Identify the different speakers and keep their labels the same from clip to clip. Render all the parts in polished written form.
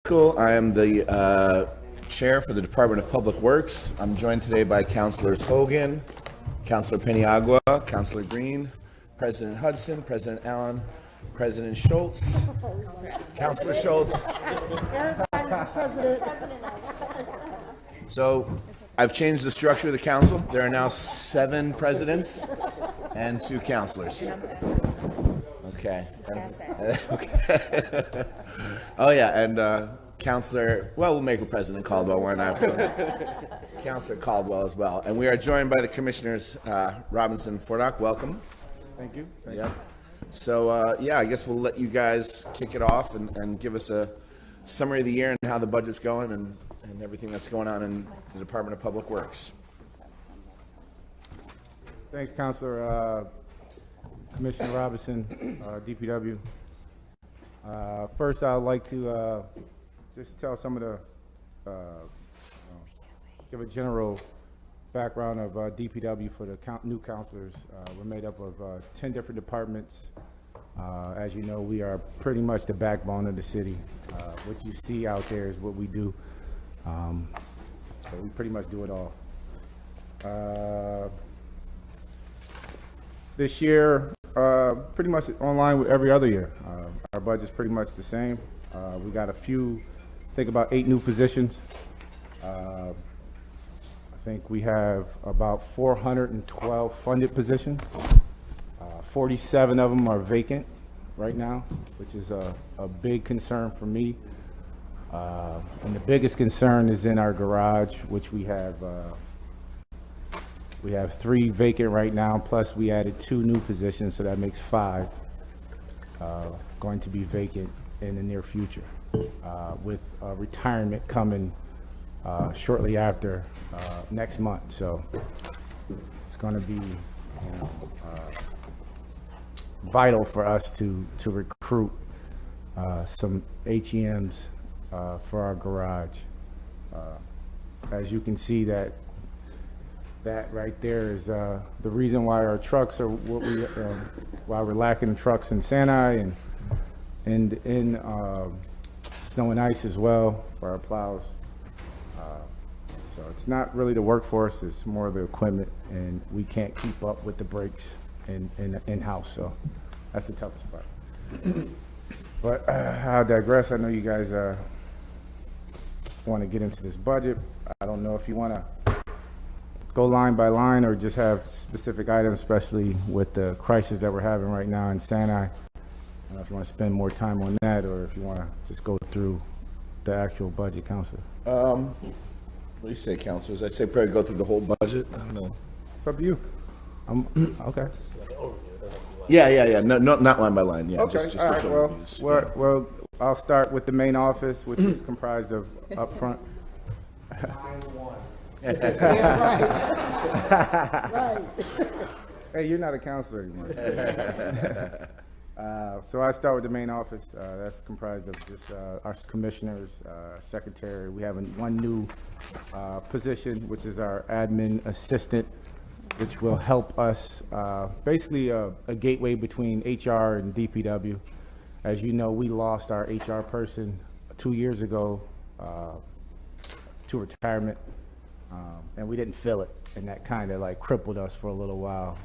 Speaker 1: Cool. I am the chair for the Department of Public Works. I'm joined today by Councilors Hogan, Councilor Peniagua, Councilor Green, President Hudson, President Allen, President Schultz, Councilor Schultz. So I've changed the structure of the council. There are now 7 presidents and 2 councilors. Okay. Okay. Oh yeah, and Councilor, we'll make a President Caldwell, why not? Councilor Caldwell as well. And we are joined by the Commissioners, Robinson, Fordock, welcome.
Speaker 2: Thank you.
Speaker 1: Yeah. So, I guess we'll let you guys kick it off and give us a summary of the year and how the budget's going and everything that's going on in the Department of Public Works.
Speaker 2: Thanks, Councilor. Commissioner Robinson, DPW. First, I'd like to just tell some of the, give a general background of DPW for the new councilors. We're made up of 10 different departments. As you know, we are pretty much the backbone of the city. What you see out there is what we do. So we pretty much do it all. This year, pretty much online with every other year. Our budget's pretty much the same. We got a few, I think about 8 new positions. I think we have about 412 funded positions. 47 of them are vacant right now, which is a big concern for me. And the biggest concern is in our garage, which we have 3 vacant right now, plus we added 2 new positions, so that makes 5 going to be vacant in the near future, with retirement coming shortly after next month. So it's going to be vital for us to recruit some HEMs for our garage. As you can see, that right there is the reason why our trucks are what we why we're lacking trucks in Santa and in snow and ice as well for our plows. So it's not really the workforce; it's more the equipment, and we can't keep up with the brakes in-house. So that's the toughest part. But I digress. I know you guys want to get into this budget. I don't know if you want to go line by line or just have specific items, especially with the crisis that we're having right now in Santa. I don't know if you want to spend more time on that or if you want to just go through the actual budget, Council.
Speaker 1: What do you say, councilors? I'd say probably go through the whole budget. I don't know.
Speaker 2: It's up to you. Okay.
Speaker 1: Yeah. No, not line by line. Yeah,
Speaker 2: Okay.
Speaker 1: just
Speaker 2: All right.
Speaker 1: the overviews.
Speaker 2: Well, I'll start with the main office, which is comprised of up front. Hey, you're not a counselor anymore. So I start with the main office. That's comprised of just our commissioners, secretary. We have one new position, which is our admin assistant, which will help us, basically a gateway between HR and DPW. As you know, we lost our HR person 2 years ago to retirement. And we didn't fill it, and that kind of like crippled us for a little while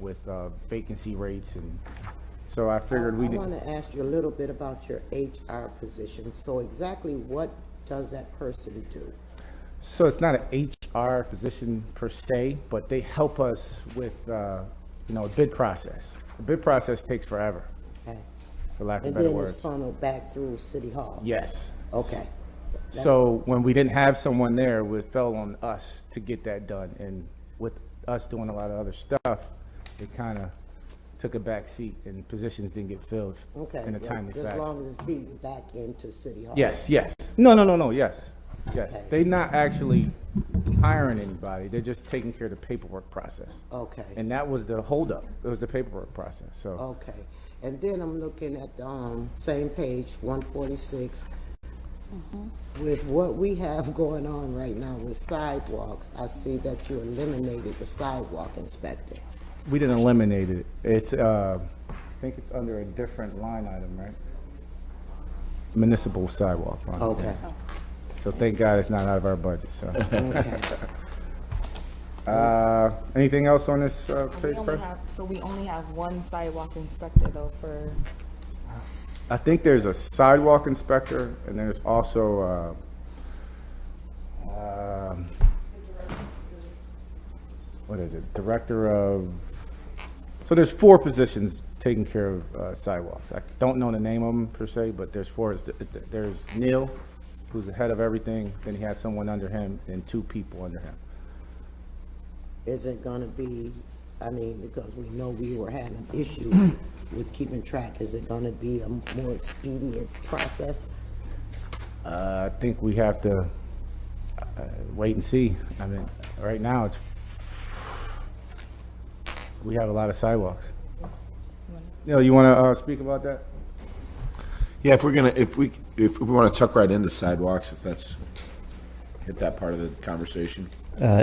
Speaker 2: with vacancy rates, and so I figured
Speaker 3: I want to ask you a little bit about your HR position. So exactly what does that person do?
Speaker 2: So it's not an HR position per se, but they help us with a bid process. The bid process takes forever,
Speaker 3: Okay.
Speaker 2: for lack of
Speaker 3: And
Speaker 2: better
Speaker 3: then
Speaker 2: words.
Speaker 3: it's funneled back through City Hall?
Speaker 2: Yes.
Speaker 3: Okay.
Speaker 2: So when we didn't have someone there, it fell on us to get that done. And with us doing a lot of other stuff, it kind of took a back seat and positions didn't get filled
Speaker 3: Okay.
Speaker 2: in a timely
Speaker 3: As
Speaker 2: fashion.
Speaker 3: long as it feeds back into City Hall?
Speaker 2: Yes. No, yes.
Speaker 3: Okay.
Speaker 2: They're not actually hiring anybody. They're just taking care of the paperwork process.
Speaker 3: Okay.
Speaker 2: And that was the holdup. It was the paperwork process. So
Speaker 3: Okay. And then I'm looking at the same page, 146. With what we have going on right now with sidewalks, I see that you eliminated the sidewalk inspector.
Speaker 2: we didn't eliminate it. It's I think it's under a different line item, right? municipal sidewalk fund.
Speaker 3: Okay.
Speaker 2: So thank God it's not out of our budget, so.
Speaker 3: Okay.
Speaker 2: Anything else on this page?
Speaker 4: We only have one sidewalk inspector though for,
Speaker 2: I think there's a sidewalk inspector, and there's also, what is it, director of, so there's 4 positions taking care of sidewalks. I don't know the name of them per se, but there's 4. There's Neil, who's the head of everything, then he has someone under him, and 2 people under him.
Speaker 3: Is it gonna be, I mean, because we know we were having issues with keeping track, is it gonna be a more expedient process?
Speaker 2: I think we have to wait and see. I mean, right now, we have a lot of sidewalks. You want to speak about that?
Speaker 1: Yeah, if we want to tuck right into sidewalks, if that's, hit that part of the conversation.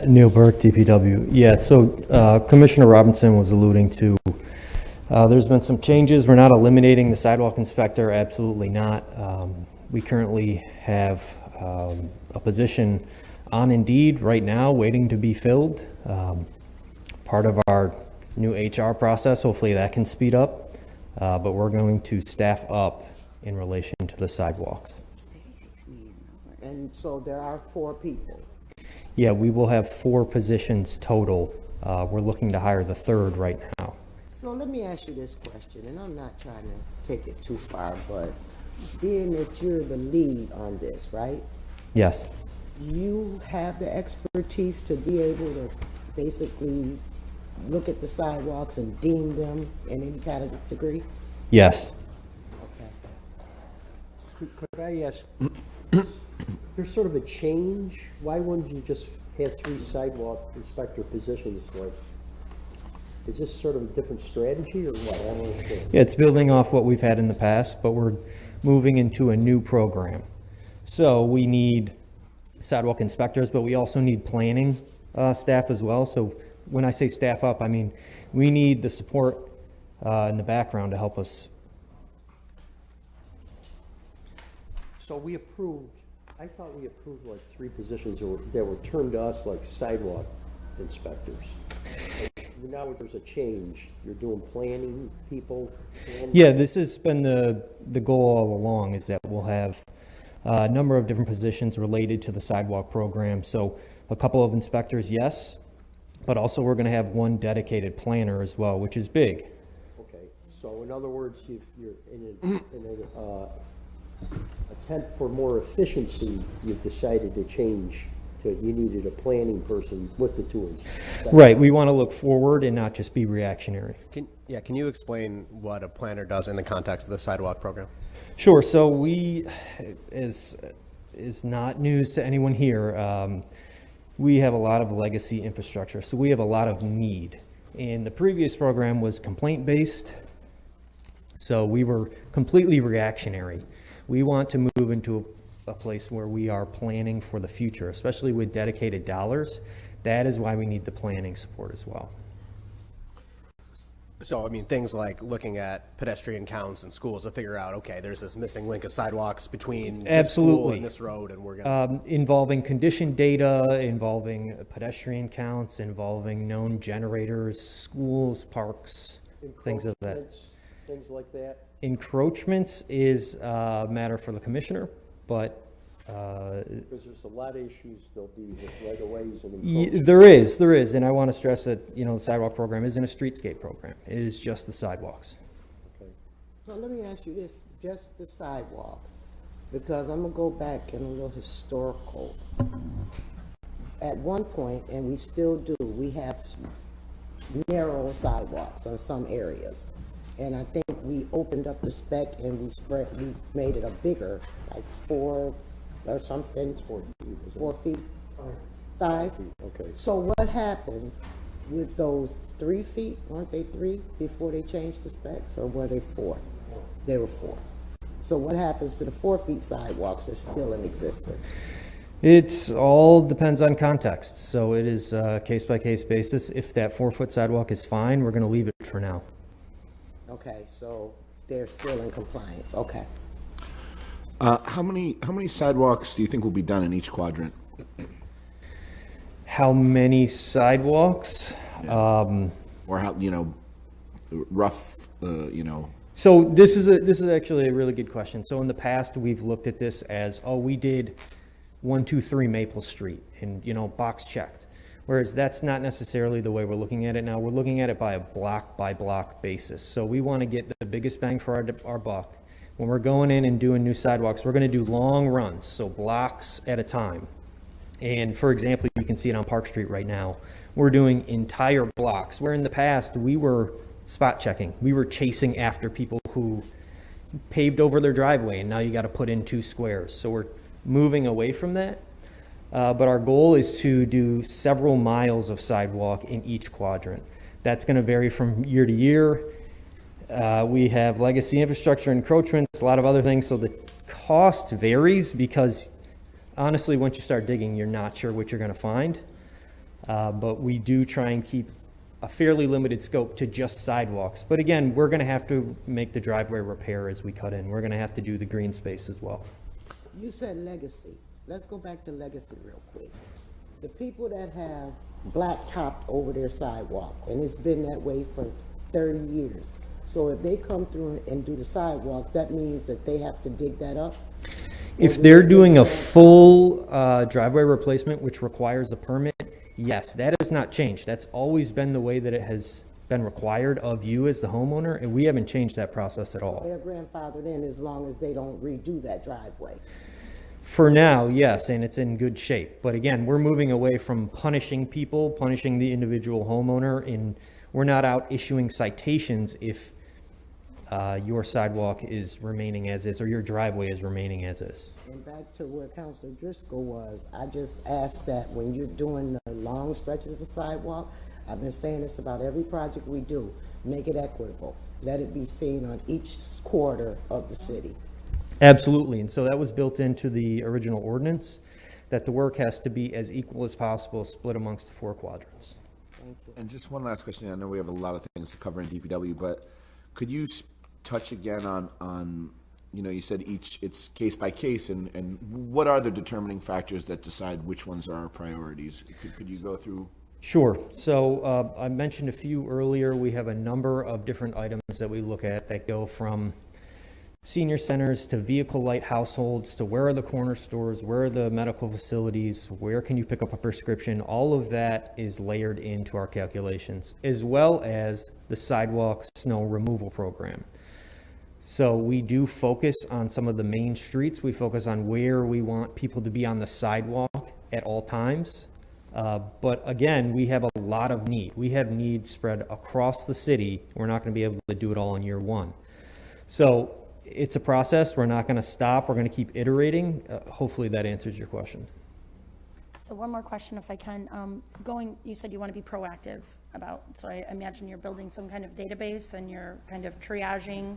Speaker 5: Neil Burke, DPW. Yeah, so Commissioner Robinson was alluding to, there's been some changes. We're not eliminating the sidewalk inspector, absolutely not. We currently have a position on Indeed right now waiting to be filled. Part of our new HR process, hopefully that can speed up, but we're going to staff up in relation to the sidewalks.
Speaker 3: And so there are 4 people.
Speaker 5: Yeah, we will have 4 positions total. We're looking to hire the 3rd right now.
Speaker 3: So let me ask you this question, and I'm not trying to take it too far, but being that you're the lead on this, right?
Speaker 5: Yes,
Speaker 3: You have the expertise to be able to basically look at the sidewalks and deem them in any kind of degree?
Speaker 5: yes.
Speaker 3: Okay.
Speaker 6: Could I ask, there's sort of a change, why wouldn't you just have 3 sidewalk inspector positions, like, is this sort of a different strategy, or what? I don't understand.
Speaker 5: Yeah, it's building off what we've had in the past, but we're moving into a new program. So we need sidewalk inspectors, but we also need planning staff as well. So when I say staff up, I mean, we need the support in the background to help us.
Speaker 6: So we approved, I thought we approved like 3 positions that were termed to us like sidewalk inspectors. Now there's a change, you're doing planning people?
Speaker 5: Yeah, this has been the goal all along, is that we'll have a number of different positions related to the sidewalk program. So a couple of inspectors, yes, but also we're going to have 1 dedicated planner as well, which is big.
Speaker 6: Okay, so in other words, you're in an attempt for more efficiency, you've decided to change to, you needed a planning person with the tools.
Speaker 5: Right, we want to look forward and not just be reactionary.
Speaker 7: Can you explain what a planner does in the context of the sidewalk program?
Speaker 5: Sure, so we, is not news to anyone here, we have a lot of legacy infrastructure, so we have a lot of need. And the previous program was complaint-based, so we were completely reactionary. We want to move into a place where we are planning for the future, especially with dedicated dollars. That is why we need the planning support as well.
Speaker 7: So, I mean, things like looking at pedestrian counts in schools to figure out, okay, there's this missing link of sidewalks between this school
Speaker 5: Absolutely.
Speaker 7: and this road, and we're going to...
Speaker 5: Involving condition data, involving pedestrian counts, involving known generators, schools, parks, things of that.
Speaker 6: Encroachments, things like that?
Speaker 5: Encroachments is a matter for the commissioner, but
Speaker 6: Because there's a lot of issues there'll be with right-of-ways and encroachments.
Speaker 5: there is, and I want to stress that, the sidewalk program isn't a streetscape program. It is just the sidewalks.
Speaker 6: Okay.
Speaker 3: So let me ask you this, just the sidewalks, because I'm gonna go back in a little historical. At one point, and we still do, we have narrow sidewalks on some areas. And I think we opened up the spec and we made it a bigger, like 4 or something. 4 feet. 5?
Speaker 6: Okay.
Speaker 3: So what happens with those 3 feet? Weren't they 3 before they changed the specs, or were they 4? They were 4. So what happens to the 4 feet sidewalks that's still in existence?
Speaker 5: It's all depends on context. So it is a case-by-case basis. If that 4-foot sidewalk is fine, we're going to leave it for now.
Speaker 3: Okay, so they're still in compliance, okay.
Speaker 1: How many sidewalks do you think will be done in each quadrant?
Speaker 5: How many sidewalks?
Speaker 1: Or how, rough,
Speaker 5: So this is actually a really good question. So in the past, we've looked at this as, oh, we did 1, 2, 3 Maple Street and, box checked. Whereas that's not necessarily the way we're looking at it now. We're looking at it by a block by block basis. So we want to get the biggest bang for our buck. When we're going in and doing new sidewalks, we're going to do long runs, so blocks at a time. And for example, you can see it on Park Street right now. We're doing entire blocks, where in the past we were spot checking. We were chasing after people who paved over their driveway, and now you got to put in 2 squares. So we're moving away from that. But our goal is to do several miles of sidewalk in each quadrant. That's going to vary from year to year. We have legacy infrastructure encroachments, a lot of other things. So the cost varies because honestly, once you start digging, you're not sure what you're going to find. But we do try and keep a fairly limited scope to just sidewalks. But again, we're going to have to make the driveway repair as we cut in. We're going to have to do the green space as well.
Speaker 3: You said legacy. Let's go back to legacy real quick. The people that have black topped over their sidewalk, and it's been that way for 30 years. So if they come through and do the sidewalks, that means that they have to dig that up?
Speaker 5: If they're doing a full driveway replacement, which requires a permit, yes, that has not changed. That's always been the way that it has been required of you as the homeowner, and we haven't changed that process at all.
Speaker 3: They're grandfathered in as long as they don't redo that driveway.
Speaker 5: For now, yes, and it's in good shape. But again, we're moving away from punishing people, punishing the individual homeowner, and we're not out issuing citations if your sidewalk is remaining as is or your driveway is remaining as is.
Speaker 3: And back to where Councilor Driscoll was, I just asked that when you're doing the long stretches of sidewalk, I've been saying this about every project we do, make it equitable. Let it be seen on each quarter of the city.
Speaker 5: Absolutely, and so that was built into the original ordinance, that the work has to be as equal as possible, split amongst the 4 quadrants.
Speaker 3: Thank you.
Speaker 1: And just one last question. I know we have a lot of things to cover in DPW, but could you touch again on you said it's case by case, and what are the determining factors that decide which ones are our priorities? Could you go through?
Speaker 5: Sure. So I mentioned a few earlier. We have a number of different items that we look at that go from senior centers to vehicle light households to where are the corner stores, where are the medical facilities, where can you pick up a prescription. All of that is layered into our calculations, as well as the sidewalk snow removal program. So we do focus on some of the main streets. We focus on where we want people to be on the sidewalk at all times. But again, we have a lot of need. We have needs spread across the city. We're not going to be able to do it all in year 1. So it's a process. We're not going to stop. We're going to keep iterating. Hopefully that answers your question.
Speaker 8: So one more question, if I can. You said you want to be proactive about, so I imagine you're building some kind of database and you're kind of triaging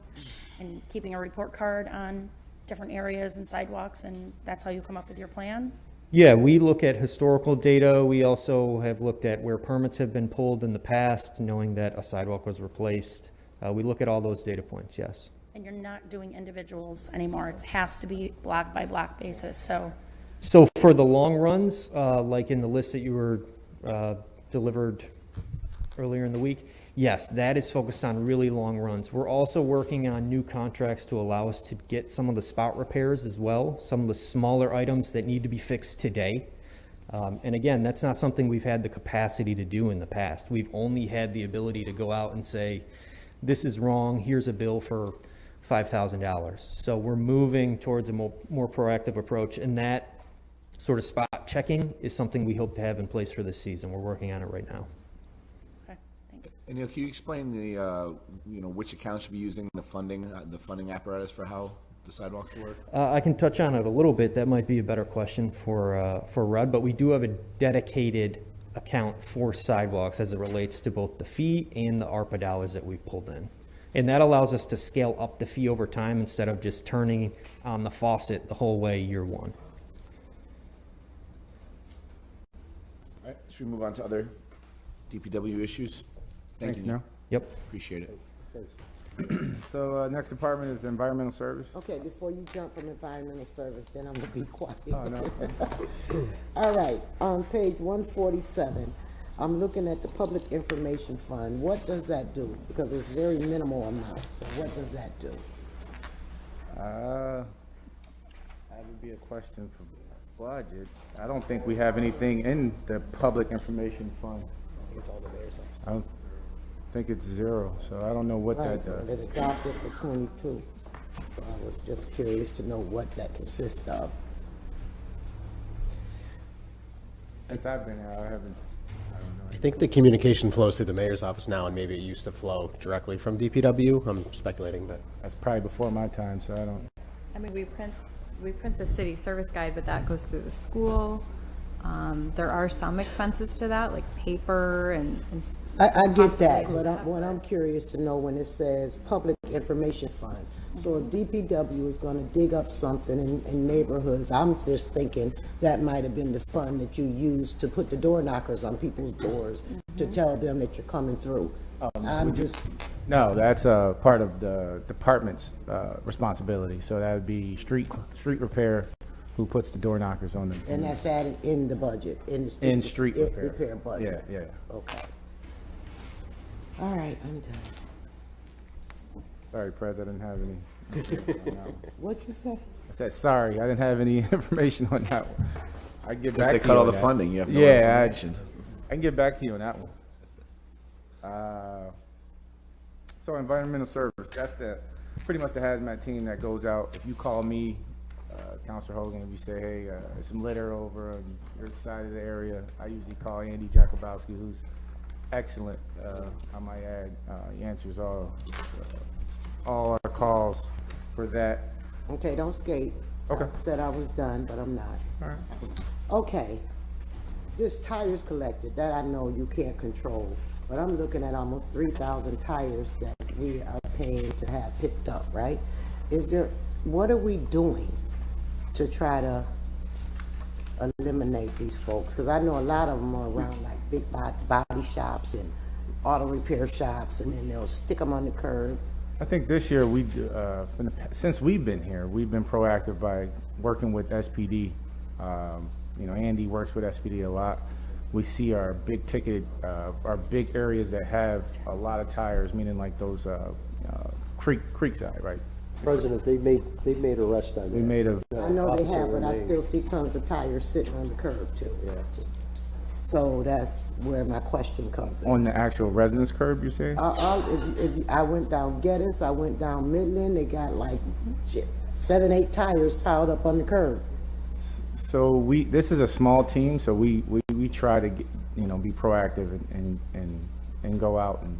Speaker 8: and keeping a report card on different areas and sidewalks, and that's how you come up with your plan?
Speaker 5: Yeah, we look at historical data. We also have looked at where permits have been pulled in the past, knowing that a sidewalk was replaced. We look at all those data points, yes.
Speaker 8: And you're not doing individuals anymore. It has to be block by block basis, so.
Speaker 5: So for the long runs, like in the list that you were delivered earlier in the week, yes, that is focused on really long runs. We're also working on new contracts to allow us to get some of the spout repairs as well, some of the smaller items that need to be fixed today. And again, that's not something we've had the capacity to do in the past. We've only had the ability to go out and say, this is wrong, here's a bill for $5,000. So we're moving towards a more proactive approach, and that sort of spot checking is something we hope to have in place for this season. We're working on it right now.
Speaker 8: Okay, thanks.
Speaker 1: And Neil, can you explain the which account should be using the funding apparatus for how the sidewalks work?
Speaker 5: I can touch on it a little bit. That might be a better question for Rudd, but we do have a dedicated account for sidewalks as it relates to both the fee and the ARPA dollars that we've pulled in. And that allows us to scale up the fee over time instead of just turning on the faucet the whole way year 1.
Speaker 1: All right, should we move on to other DPW issues? Thank
Speaker 2: Thanks,
Speaker 1: you, Neil.
Speaker 2: Neil.
Speaker 5: Yep.
Speaker 1: Appreciate it.
Speaker 6: Thanks.
Speaker 2: So, next department is environmental service.
Speaker 3: Okay, before you jump from environmental service, then I'm gonna be quiet.
Speaker 2: Oh, no.
Speaker 3: All right, on page 147, I'm looking at the Public Information Fund. What does that do? Because it's very minimal amount, so what does that do?
Speaker 2: That would be a question for budget. I don't think we have anything in the public information fund.
Speaker 7: It's all the mayor's office.
Speaker 2: I don't think it's zero, so I don't know what
Speaker 3: Right,
Speaker 2: that does.
Speaker 3: it adopted for 22. So I was just curious to know what that consists of.
Speaker 2: Since I've been here, I don't know.
Speaker 7: I think the communication flows through the mayor's office now, and maybe it used to flow directly from DPW. I'm speculating, but
Speaker 2: That's probably before my time, so I don't.
Speaker 4: I mean, we print the city service guide, but that goes through the school. There are some expenses to that, like paper and
Speaker 3: I get that, but what I'm curious to know when it says Public Information Fund. So if DPW is gonna dig up something in neighborhoods, I'm just thinking that might have been the fund that you used to put the door knockers on people's doors to tell them that you're coming through. I'm just,
Speaker 2: No, that's a part of the department's responsibility. So that would be street repair, who puts the door knockers on them.
Speaker 3: and that's added in the budget, in the
Speaker 2: In street repair.
Speaker 3: repair budget.
Speaker 2: Yeah.
Speaker 3: Okay. All right, I'm done.
Speaker 2: Sorry, Prez, I didn't have any.
Speaker 3: What'd you say?
Speaker 2: I said, sorry, I didn't have any information on that one. I can get
Speaker 1: Because
Speaker 2: back
Speaker 1: they
Speaker 2: to
Speaker 1: cut
Speaker 2: you
Speaker 1: all
Speaker 2: on
Speaker 1: the
Speaker 2: that.
Speaker 1: funding, you have no
Speaker 2: Yeah,
Speaker 1: information.
Speaker 2: I can get back to you on that one. So environmental service, that's pretty much the hazmat team that goes out. If you call me, Counselor Hogan, if you say, hey, there's some litter over on your side of the area, I usually call Andy Jakubowski, who's excellent, I might add. He answers all our calls for that.
Speaker 3: Okay, don't skate.
Speaker 2: Okay.
Speaker 3: I said I was done, but I'm not.
Speaker 2: All right.
Speaker 3: Okay, this tires collected, that I know you can't control, but I'm looking at almost 3,000 tires that we are paying to have picked up, right? What are we doing to try to eliminate these folks? Because I know a lot of them are around like big body shops and auto repair shops, and then they'll stick them on the curb.
Speaker 2: I think this year since we've been here, we've been proactive by working with SPD. Andy works with SPD a lot. We see our big ticket, our big areas that have a lot of tires, meaning like those creekside, right?
Speaker 6: President, they made arrests on that.
Speaker 2: We made a
Speaker 3: I know they
Speaker 6: Officer
Speaker 3: have, but I
Speaker 6: Renee.
Speaker 3: still see tons of tires sitting on the curb too.
Speaker 6: Yeah.
Speaker 3: So that's where my question comes in.
Speaker 2: on the actual residence curb. You say?
Speaker 3: If I went down Geddes, I went down Midland, they got like 7, 8 tires piled up on the curb.
Speaker 2: So this is a small team, so we try to get, be proactive and go out and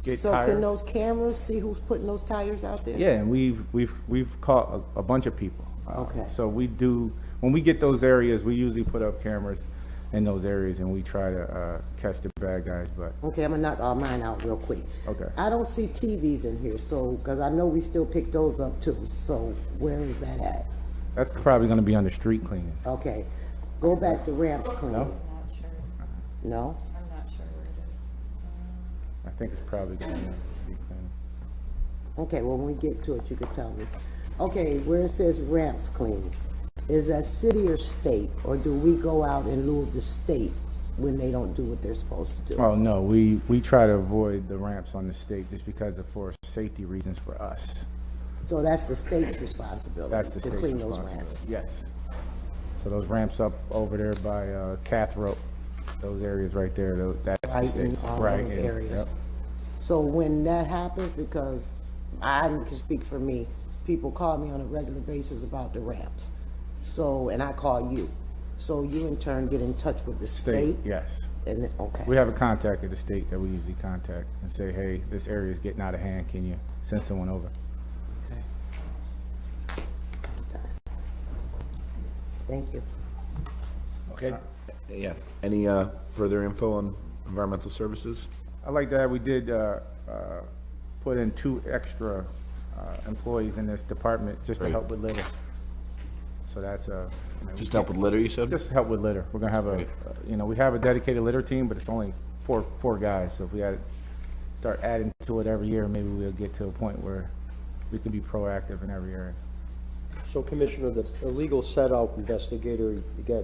Speaker 2: get
Speaker 3: So
Speaker 2: tires.
Speaker 3: can those cameras see who's putting those tires out there?
Speaker 2: Yeah, and we've caught a bunch of people.
Speaker 3: Okay.
Speaker 2: So we do, when we get those areas, we usually put up cameras in those areas and we try to catch the bad guys, but
Speaker 3: Okay, I'm gonna knock all mine out real quick.
Speaker 2: Okay.
Speaker 3: I don't see TVs in here, so, because I know we still pick those up too, so where is that at?
Speaker 2: that's probably gonna be under street cleaning.
Speaker 3: Okay, go back to ramps cleaning.
Speaker 2: No?
Speaker 4: I'm not sure.
Speaker 3: No?
Speaker 4: I'm not sure where it is.
Speaker 2: I think it's probably gonna be under street cleaning.
Speaker 3: Okay, well, when we get to it, you can tell me. Okay, where it says ramps clean, is that city or state, or do we go out in lieu of the state when they don't do what they're supposed to do?
Speaker 2: Oh, no, we try to avoid the ramps on the state just because for safety reasons for us.
Speaker 3: So that's the state's responsibility
Speaker 2: That's the
Speaker 3: to
Speaker 2: state's
Speaker 3: clean those
Speaker 2: responsibility.
Speaker 3: ramps?
Speaker 2: Yes. So those ramps up over there by Cathrope, those areas right there, that's the
Speaker 3: Right
Speaker 2: state.
Speaker 3: in all
Speaker 2: Right
Speaker 3: those
Speaker 2: in-
Speaker 3: areas.
Speaker 2: yep.
Speaker 3: So when that happens, because I can speak for me, people call me on a regular basis about the ramps. So, and I call you. So you in turn get in touch with the
Speaker 2: State,
Speaker 3: state?
Speaker 2: yes.
Speaker 3: And, okay.
Speaker 2: We have a contact at the state that we usually contact and say, hey, this area is getting out of hand, can you send someone over?
Speaker 3: Okay. Thank you.
Speaker 1: Okay, yeah. Any further info on environmental services?
Speaker 2: I like that we did put in 2 extra employees in this department just to
Speaker 1: Great.
Speaker 2: help with litter. So that's
Speaker 1: Just help with litter, you said?
Speaker 2: just to help with litter. We're gonna have we have a dedicated litter team, but it's only four guys. So if we had start adding to it every year, maybe we'll get to a point where we can be proactive in every area.
Speaker 6: So Commissioner, the illegal set-out investigator, you got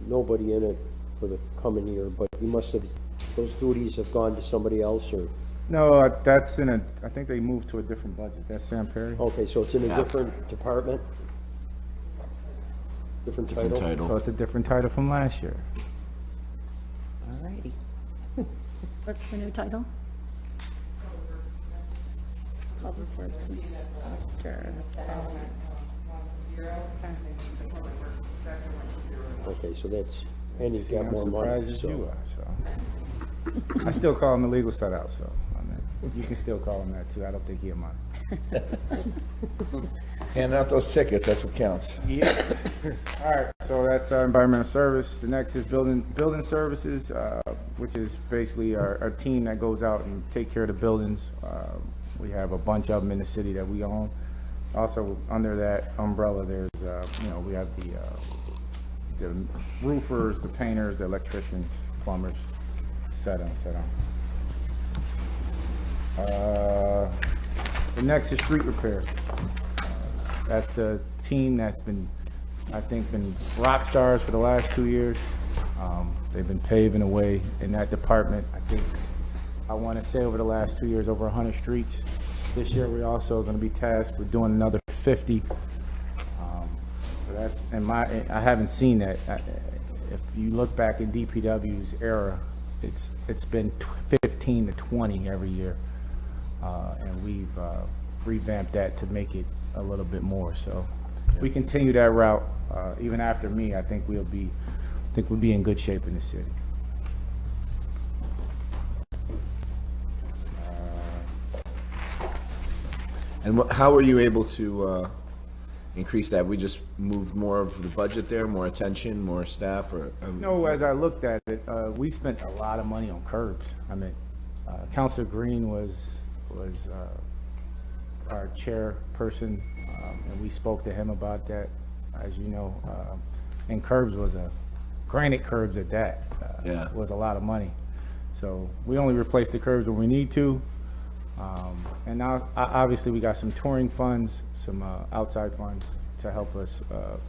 Speaker 6: nobody in it for the coming year, but you must have, those duties have gone to somebody else, or?
Speaker 2: No, that's in a, I think they moved to a different budget. That's Sam Perry.
Speaker 6: Okay, so it's in a different department? Different title?
Speaker 2: So it's a different title from last year.
Speaker 3: Alrighty.
Speaker 8: What's the new title? Public Works Inspector.
Speaker 6: Okay, so that's, and he's
Speaker 2: See,
Speaker 6: got
Speaker 2: I'm
Speaker 6: more money,
Speaker 2: surprised as
Speaker 6: so.
Speaker 2: you are, so. I still call him the legal set out, so, I mean, you can still call him that too. I don't think he'll mind.
Speaker 1: Handing out those tickets, that's what counts.
Speaker 2: Yeah. All right, so that's our environmental service. The next is building services, which is basically our team that goes out and take care of the buildings. We have a bunch of them in the city that we own. Also, under that umbrella, there's, we have the roofers, the painters, the electricians, plumbers, set on. The next is street repair. That's the team that's been, I think, been rock stars for the last 2 years. They've been paving away in that department. I think, I want to say over the last 2 years, over 100 streets. This year, we're also going to be tasked with doing another 50. So that's, I haven't seen that. If you look back in DPW's era, it's been 15 to 20 every year. And we've revamped that to make it a little bit more. So if we continue that route, even after me, I think we'll be in good shape in the city.
Speaker 1: And how were you able to increase that? We just moved more of the budget there, more attention, more staff, or?
Speaker 2: No, as I looked at it, we spent a lot of money on curbs. I mean, Councilor Green was our chairperson, and we spoke to him about that, as you know. And curbs was granite curbs at that. Was a lot of money. So we only replace the curbs when we need to. And now, obviously, we got some touring funds, some outside funds to help us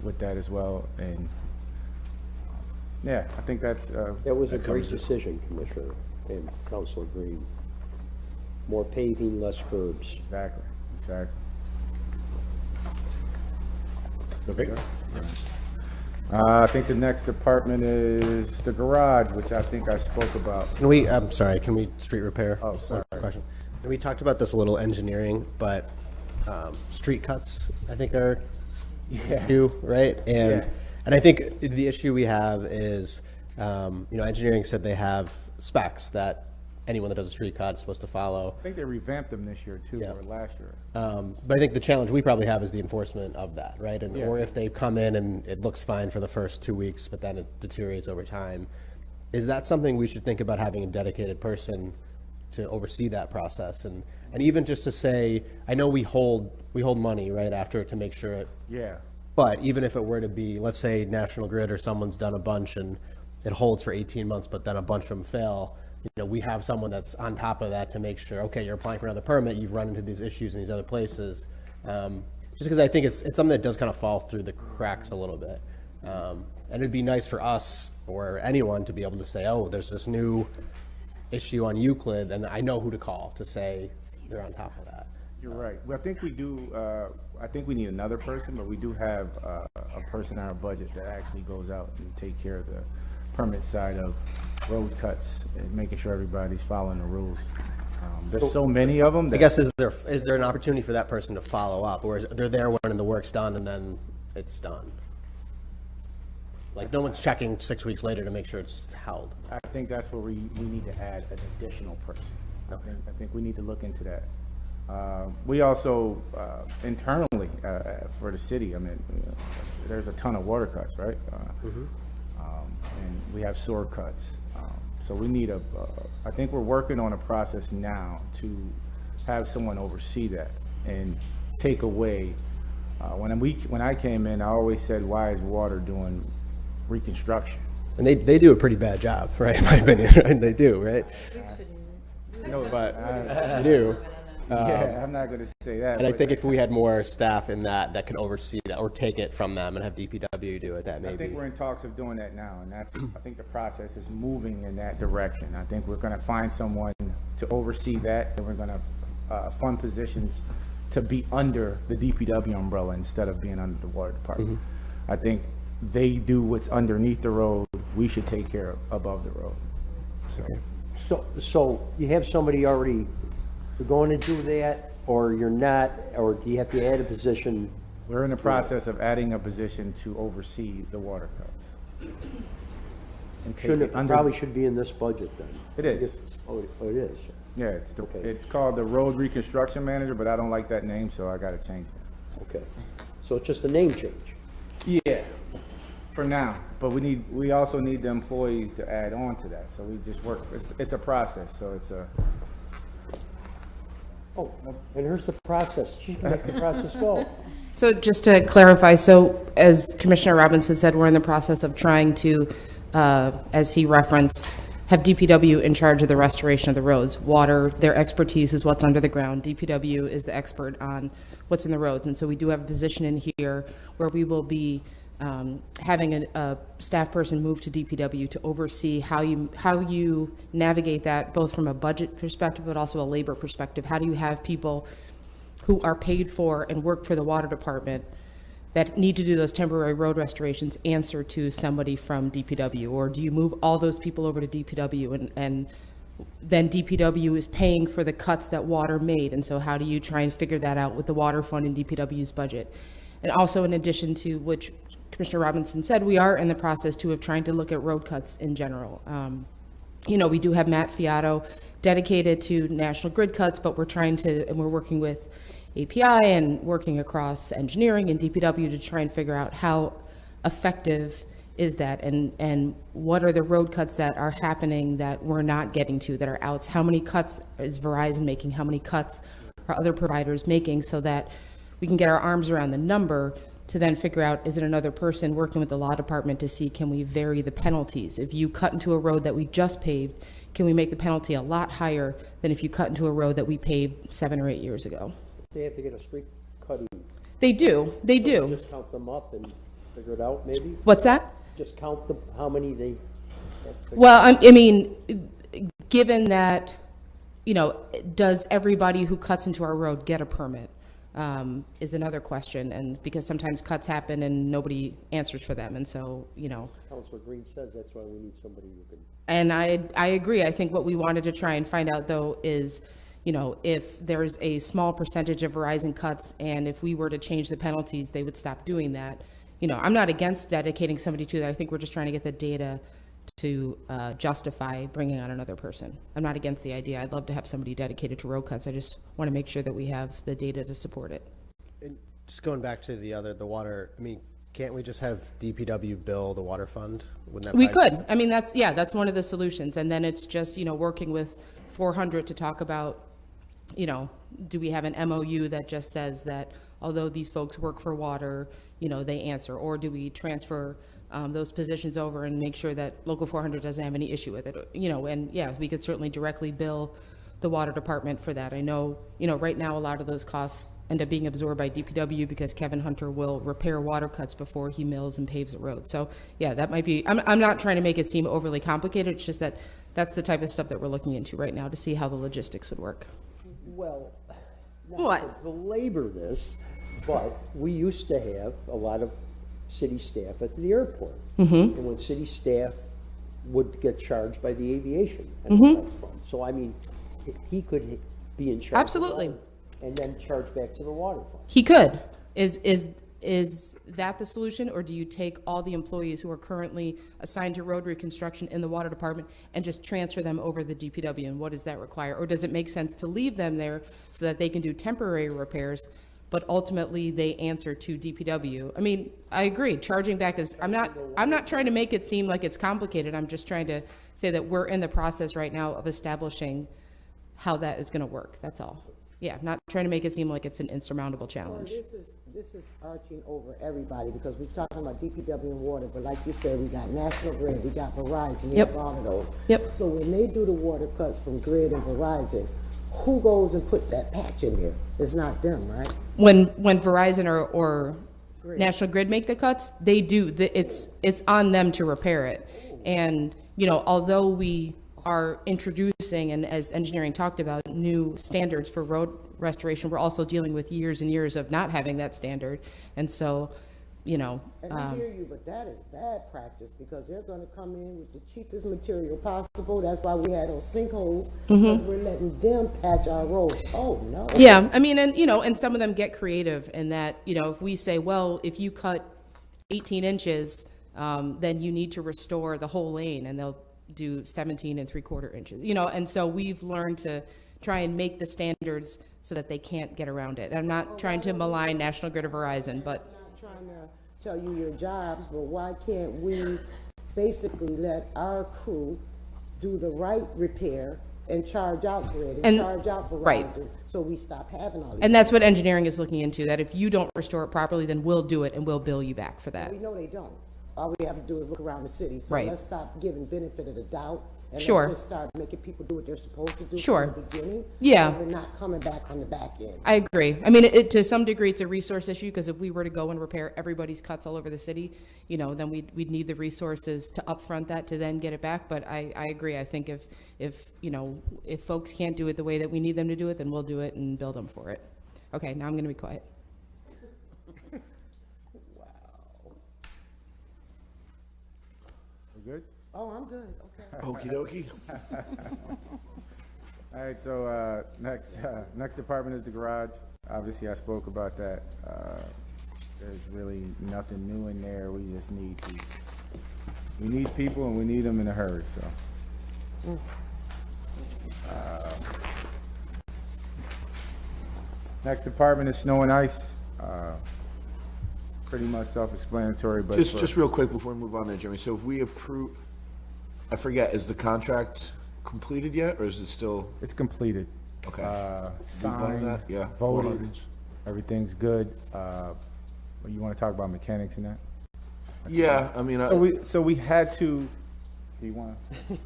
Speaker 2: with that as well. And yeah, I think that's
Speaker 6: That was a great decision, Commissioner and Councilor Green. More paving, less curbs.
Speaker 2: exactly.
Speaker 1: Okay.
Speaker 2: I think the next department is the garage, which I think I spoke about.
Speaker 7: I'm sorry, can we street repair?
Speaker 2: Oh, sorry.
Speaker 7: Question. We talked about this a little engineering, but street cuts, I think, are issue, right? And I think the issue we have is, engineering said they have specs that anyone that does a street cut is supposed to follow.
Speaker 2: I think they revamped them this year too, or last year.
Speaker 7: But I think the challenge we probably have is the enforcement of that, right? And or if they come in and it looks fine for the first 2 weeks, but then it deteriorates over time. Is that something we should think about having a dedicated person to oversee that process? And even just to say, I know we hold money right after to make sure it.
Speaker 2: Yeah.
Speaker 7: But even if it were to be, let's say National Grid or someone's done a bunch and it holds for 18 months, but then a bunch of them fail, we have someone that's on top of that to make sure, okay, you're applying for another permit, you've run into these issues in these other places. Just because I think it's something that does kind of fall through the cracks a little bit. And it'd be nice for us or anyone to be able to say, oh, there's this new issue on Euclid, and I know who to call to say they're on top of that.
Speaker 2: You're right. Well, I think we do, I think we need another person, but we do have a person in our budget that actually goes out and take care of the permit side of road cuts and making sure everybody's following the rules. There's so many of them.
Speaker 7: I guess, is there an opportunity for that person to follow up, or is they're there when the work's done and then it's done? Like, no one's checking 6 weeks later to make sure it's held.
Speaker 2: I think that's where we need to add an additional person. I think we need to look into that. We also, internally, for the city, I mean, there's a ton of water cuts, right? And we have sewer cuts. So we need I think we're working on a process now to have someone oversee that and take away. When I came in, I always said, why is water doing reconstruction?
Speaker 7: And they do a pretty bad job, right? In my opinion, right? They do, right?
Speaker 4: We
Speaker 2: No,
Speaker 7: but you do.
Speaker 2: yeah, I'm not going to say that.
Speaker 7: And I
Speaker 2: but-
Speaker 7: think if we had more staff in that could oversee that or take it from them and have DPW do it, that
Speaker 2: I think
Speaker 7: maybe.
Speaker 2: we're in talks of doing that now, and that's, I think the process is moving in that direction. I think we're gonna find someone to oversee that, and we're gonna, fund positions to be under the DPW umbrella instead of being under the water department. I think they do what's underneath the road, we should take care of above the road.
Speaker 6: So you have somebody already going to do that, or you're not, or do you have to add a position?
Speaker 2: We're in the process of adding a position to oversee the water cuts. And take
Speaker 6: Shouldn't
Speaker 2: it
Speaker 6: it,
Speaker 2: under-
Speaker 6: probably should be in this budget then?
Speaker 2: It is.
Speaker 6: Oh, it is.
Speaker 2: Yeah, it's
Speaker 6: Okay.
Speaker 2: it's called the road reconstruction manager, but I don't like that name, so I gotta change it.
Speaker 6: Okay. So it's just a name change?
Speaker 2: Yeah, for now, but we also need the employees to add on to that, so we just work, it's a process, so it's a,
Speaker 6: Oh, and here's the process. She's gonna make the process go.
Speaker 9: So just to clarify, so as Commissioner Robinson said, we're in the process of trying to, as he referenced, have DPW in charge of the restoration of the roads. Water, their expertise is what's under the ground. DPW is the expert on what's in the roads. And so we do have a position in here where we will be having a staff person move to DPW to oversee how you navigate that, both from a budget perspective, but also a labor perspective. How do you have people who are paid for and work for the water department that need to do those temporary road restorations answer to somebody from DPW? Or do you move all those people over to DPW and then DPW is paying for the cuts that water made? And so how do you try and figure that out with the water fund and DPW's budget? And also, in addition to which Commissioner Robinson said, we are in the process too of trying to look at road cuts in general. You know, we do have Matt Fiato dedicated to National Grid cuts, but we're trying to, and we're working with API and working across engineering and DPW to try and figure out how effective is that, and what are the road cuts that are happening that we're not getting to, that are outs? How many cuts is Verizon making? How many cuts are other providers making, so that we can get our arms around the number to then figure out, is it another person working with the law department to see, can we vary the penalties? If you cut into a road that we just paved, can we make the penalty a lot higher than if you cut into a road that we paved 7 or 8 years ago?
Speaker 6: They have to get a street cutting.
Speaker 9: They do, they do.
Speaker 6: Just count them up and figure it out, maybe?
Speaker 9: What's that?
Speaker 6: Just count them, how many they have to.
Speaker 9: Well, I mean, given that, you know, does everybody who cuts into our road get a permit? Is another question, and because sometimes cuts happen and nobody answers for them, and so, you know.
Speaker 6: Councilor Green says that's why we need somebody who can.
Speaker 9: And I agree. I think what we wanted to try and find out, though, is, you know, if there's a small percentage of Verizon cuts, and if we were to change the penalties, they would stop doing that. You know, I'm not against dedicating somebody to that. I think we're just trying to get the data to justify bringing on another person. I'm not against the idea. I'd love to have somebody dedicated to road cuts. I just want to make sure that we have the data to support it.
Speaker 7: And just going back to the water, I mean, can't we just have DPW bill the water fund? Wouldn't that
Speaker 9: We
Speaker 7: probably-
Speaker 9: could. I mean, that's one of the solutions. And then it's just, you know, working with 400 to talk about, you know, do we have an MOU that just says that although these folks work for water, you know, they answer? Or do we transfer those positions over and make sure that Local 400 doesn't have any issue with it? You know, and yeah, we could certainly directly bill the water department for that. I know, you know, right now a lot of those costs end up being absorbed by DPW because Kevin Hunter will repair water cuts before he mills and paves a road. So yeah, that might be, I'm not trying to make it seem overly complicated. It's just that that's the type of stuff that we're looking into right now to see how the logistics would work.
Speaker 6: Well,
Speaker 9: What?
Speaker 6: not to belabor this, but we used to have a lot of city staff at the airport. And when city staff would get charged by the aviation enterprise fund. So I mean, he could be in charge. of
Speaker 9: Absolutely.
Speaker 6: water And then charge back to the water fund.
Speaker 9: He could. Is that the solution, or do you take all the employees who are currently assigned to road reconstruction in the water department and just transfer them over the DPW, and what does that require? Or does it make sense to leave them there so that they can do temporary repairs, but ultimately they answer to DPW? I mean, I agree, charging back is, I'm not trying to make it seem like it's complicated. I'm just trying to say that we're in the process right now of establishing how that is gonna work, that's all. Yeah, not trying to make it seem like it's an insurmountable challenge.
Speaker 3: This this is arching over everybody, because we're talking about DPW and water, but like you said, we got National Grid, we got Verizon, we
Speaker 9: Yep.
Speaker 3: have all of those.
Speaker 9: Yep.
Speaker 3: So when they do the water cuts from Grid and Verizon, who goes and put that patch in there? It's not them, right?
Speaker 9: When Verizon or National Grid make the cuts, they do. It's on them to repair it. And, you know, although we are introducing, and as engineering talked about, new standards for road restoration, we're also dealing with years and years of not having that standard. And so, you know,
Speaker 3: And I hear you, but that is bad practice, because they're gonna come in with the cheapest material possible. That's why we had those sinkholes, because we're letting them patch our roads. Oh, no.
Speaker 9: yeah, I mean, and, you know, and some of them get creative in that, you know, if we say, well, if you cut 18 inches, then you need to restore the whole lane, and they'll do 17 3/4 inches, you know, and so we've learned to try and make the standards so that they can't get around it. I'm not trying to malign National Grid or Verizon, but
Speaker 3: I'm not trying to tell you your jobs, but why can't we basically let our crew do the right repair and charge out Grid and
Speaker 9: And-
Speaker 3: charge out
Speaker 9: right.
Speaker 3: Verizon, so we stop having all these?
Speaker 9: and that's what engineering is looking into, that if you don't restore it properly, then we'll do it and we'll bill you back for that.
Speaker 3: We know they don't. All we have to do is look around the city. So
Speaker 9: Right.
Speaker 3: let's stop giving benefit of the doubt. And
Speaker 9: Sure.
Speaker 3: let's just start making people do what they're supposed to do
Speaker 9: Sure.
Speaker 3: from the beginning.
Speaker 9: Yeah.
Speaker 3: So we're not coming back on the back end.
Speaker 9: I agree. I mean, to some degree, it's a resource issue, because if we were to go and repair everybody's cuts all over the city, you know, then we'd need the resources to upfront that to then get it back. But I agree. I think if, you know, if folks can't do it the way that we need them to do it, then we'll do it and bill them for it. Okay, now I'm going to be quiet.
Speaker 2: We good?
Speaker 3: Oh, I'm good, okay.
Speaker 1: Okey dokey.
Speaker 2: All right, so next department is the garage. Obviously, I spoke about that. There's really nothing new in there. We just need people, and we need them in a hurry, so. Next department is snow and ice. Pretty much self-explanatory, but.
Speaker 1: Just real quick before we move on there, Jeremy. So if we approve, I forget, is the contract completed yet, or is it still?
Speaker 2: It's completed.
Speaker 1: Okay. We voted
Speaker 2: Signed,
Speaker 1: that? Yeah.
Speaker 2: voted,
Speaker 1: 400s.
Speaker 2: everything's good. You want to talk about mechanics in that?
Speaker 1: Yeah, I mean,
Speaker 2: So we had to, do you want to?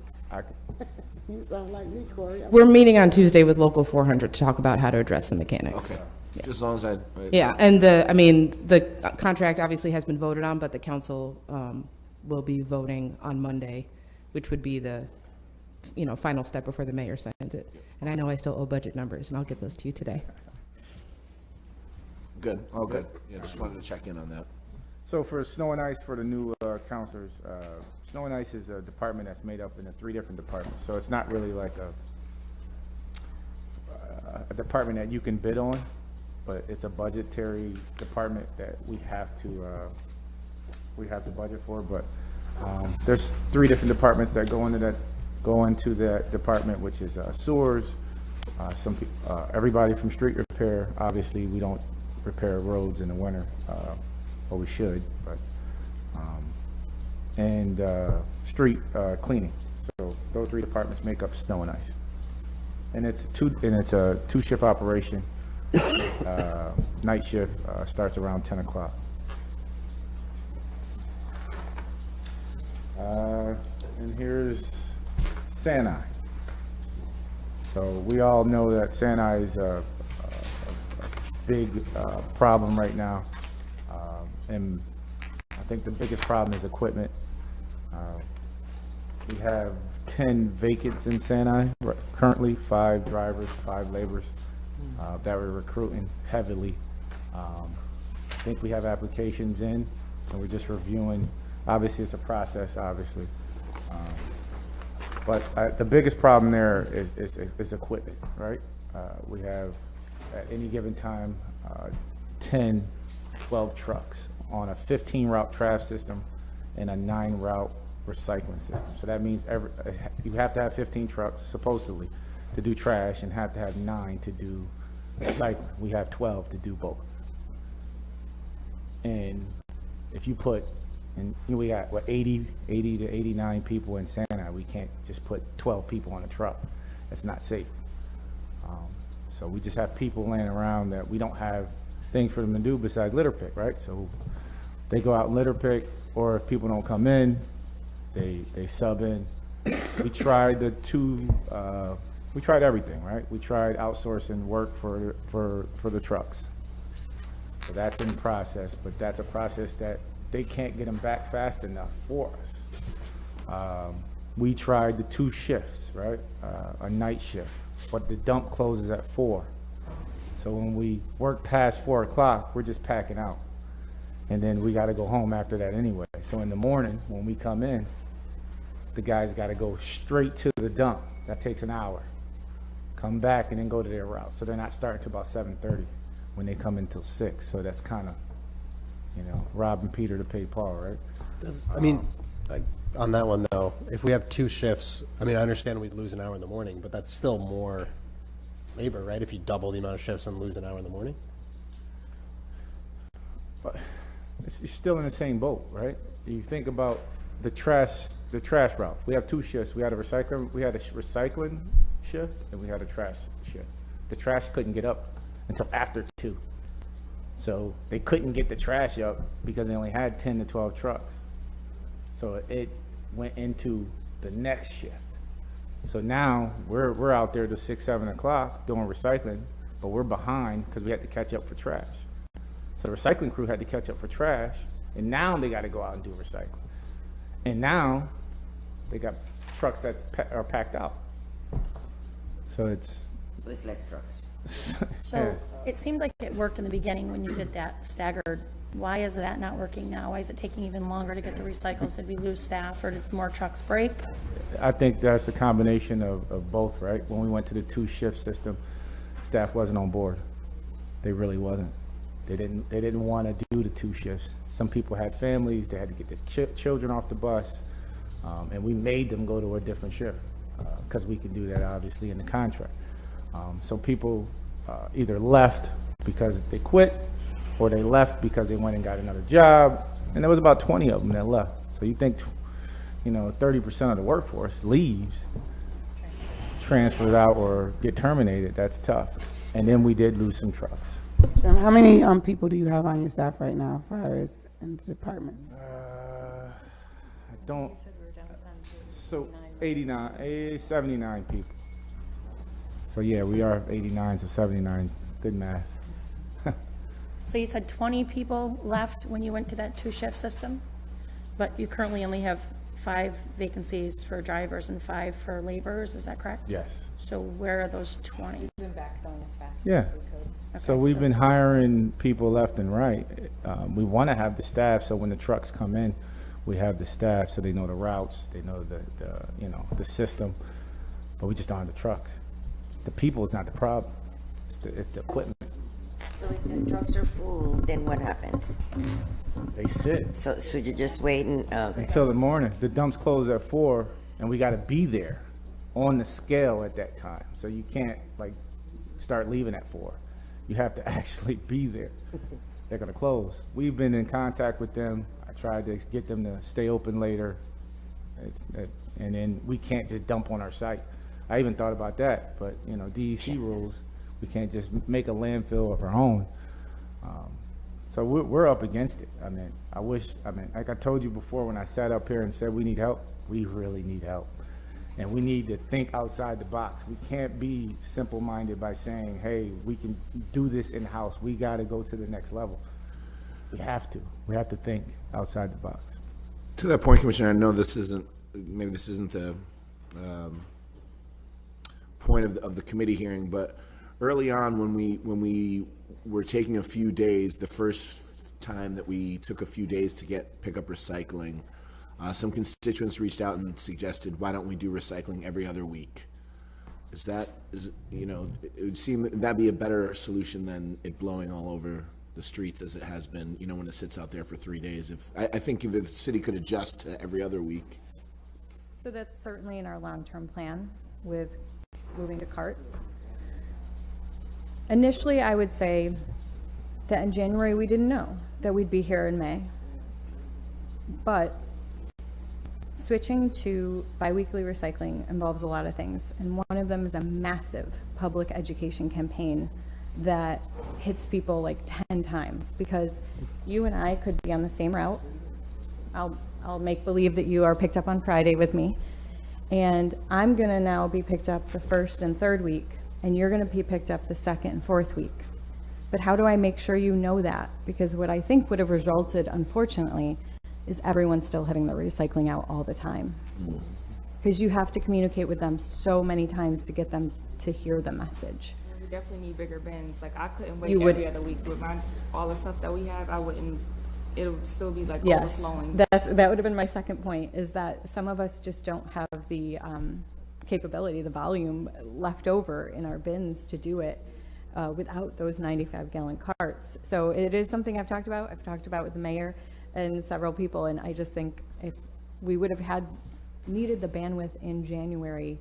Speaker 3: You sound like me, Corey.
Speaker 9: We're meeting on Tuesday with Local 400 to talk about how to address the mechanics.
Speaker 1: okay. Just as long as I.
Speaker 9: Yeah, and the contract obviously has been voted on, but the council will be voting on Monday, which would be the, you know, final step before the mayor signs it. And I know I still owe budget numbers, and I'll get those to you today.
Speaker 1: Good, all good. Yeah, just wanted to check in on that.
Speaker 2: So for snow and ice, for the new counselors, snow and ice is a department that's made up into 3 different departments. So it's not really like a department that you can bid on, but it's a budgetary department that we have to budget for. But there's 3 different departments that go into that department, which is sewers. Everybody from street repair. Obviously, we don't repair roads in the winter, or we should, but and street cleaning. So those 3 departments make up snow and ice, and it's a 2-shift operation. Night shift starts around 10 o'clock. And here's Sani. So we all know that Sani is a big problem right now. And I think the biggest problem is equipment. We have 10 vacants in Sani currently, 5 drivers, 5 laborers that we're recruiting heavily. I think we have applications in, and we're just reviewing. Obviously, it's a process, obviously. But the biggest problem there is equipment, right? We have, at any given time, 10, 12 trucks on a 15-route trash system and a 9-route recycling system. So that means you have to have 15 trucks, supposedly, to do trash, and have to have 9 to do recycling. We have 12 to do both. And if you put, and we got, 80 to 89 people in Santa, we can't just put 12 people on a truck. That's not safe. So we just have people laying around that we don't have things for them to do besides litter pick, right? So they go out and litter pick, or if people don't come in, they sub in. We tried we tried everything, right? We tried outsourcing work for the trucks. So that's in process, but that's a process that they can't get them back fast enough for us. We tried the 2 shifts, right? A night shift, but the dump closes at 4. So when we work past 4 o'clock, we're just packing out. And then we gotta go home after that anyway. So in the morning, when we come in, the guys gotta go straight to the dump. That takes an hour. Come back and then go to their route. So they're not starting till about 7:30 when they come in till 6. So that's kind of, robbing Peter to pay Paul, right?
Speaker 7: I mean, like, on that one though, if we have 2 shifts, I mean, I understand we'd lose an hour in the morning, but that's still more labor, right? If you double the amount of shifts and lose an hour in the morning?
Speaker 2: But you're still in the same boat, right? You think about the trash route. We have 2 shifts. We had a recycling shift and we had a trash shift. The trash couldn't get up until after 2. So they couldn't get the trash up because they only had 10 to 12 trucks. So it went into the next shift. So now we're out there till 6, 7 o'clock doing recycling, but we're behind because we had to catch up for trash. So the recycling crew had to catch up for trash, and now they got to go out and do recycling. And now they got trucks that are packed out. So it's
Speaker 10: With less trucks.
Speaker 8: So it seemed like it worked in the beginning when you did that staggered. Why is that not working now? Why is it taking even longer to get the recycles? Did we lose staff or did more trucks break?
Speaker 2: I think that's a combination of both, right? When we went to the 2-shift system, staff wasn't on board. They really wasn't. They didn't want to do the 2 shifts. Some people had families, they had to get their children off the bus, and we made them go to a different shift because we could do that obviously in the contract. So people either left because they quit, or they left because they went and got another job, and there was about 20 of them that left. So you think, 30% of the workforce leaves, transfers out, or get terminated. That's tough. And then we did lose some trucks.
Speaker 11: How many people do you have on your staff right now, far as in the departments?
Speaker 2: I don't. So 79 people. So yeah, we are 89, so 79. Good math.
Speaker 8: So you said 20 people left when you went to that 2-shift system, but you currently only have 5 vacancies for drivers and 5 for laborers, is that correct?
Speaker 2: Yes.
Speaker 8: So where are those 20?
Speaker 4: We've been backfilling as fast
Speaker 2: Yeah.
Speaker 4: as we could.
Speaker 2: So we've been hiring people left and right. We want to have the staff, so when the trucks come in, we have the staff, so they know the routes, they know the system, but we just don't have the trucks. The people is not the problem. It's the equipment.
Speaker 10: So if the trucks are full, then what happens?
Speaker 2: They sit
Speaker 10: So you're just waiting,
Speaker 2: until the morning. The dumps close at 4, and we got to be there on the scale at that time. So you can't start leaving at 4. You have to actually be there. They're gonna close. We've been in contact with them. I tried to get them to stay open later, and then we can't just dump on our site. I even thought about that, but DEC rules. We can't just make a landfill of our own. So we're up against it. Like I told you before when I sat up here and said we need help, we really need help. And we need to think outside the box. We can't be simple-minded by saying, hey, we can do this in-house. We got to go to the next level. We have to. We have to think outside the box.
Speaker 1: To that point, Commissioner, I know this isn't the point of the committee hearing, but early on when we were taking a few days, the first time that we took a few days to pick up recycling, some constituents reached out and suggested, why don't we do recycling every other week? It would seem that'd be a better solution than it blowing all over the streets as it has been, when it sits out there for 3 days. I think the city could adjust to every other week.
Speaker 4: So that's certainly in our long-term plan with moving to carts. Initially, I would say that in January, we didn't know that we'd be here in May. But switching to biweekly recycling involves a lot of things, and one of them is a massive public education campaign that hits people like 10 times, because you and I could be on the same route. I'll make believe that you are picked up on Friday with me, and I'm gonna now be picked up the first and third week, and you're gonna be picked up the second and fourth week. But how do I make sure you know that? Because what I think would have resulted, unfortunately, is everyone still having their recycling out all the time. Because you have to communicate with them so many times to get them to hear the message.
Speaker 12: We definitely need bigger bins. Like, I couldn't wait
Speaker 4: You would-
Speaker 12: every other week with all the stuff that we have. I wouldn't, it would still be like
Speaker 4: Yes,
Speaker 12: overflowing.
Speaker 4: that would have been my second point, is that some of us just don't have the capability, the volume left over in our bins to do it without those 95-gallon carts. So it is something I've talked about with the mayor and several people, and I just think if we would have needed the bandwidth in January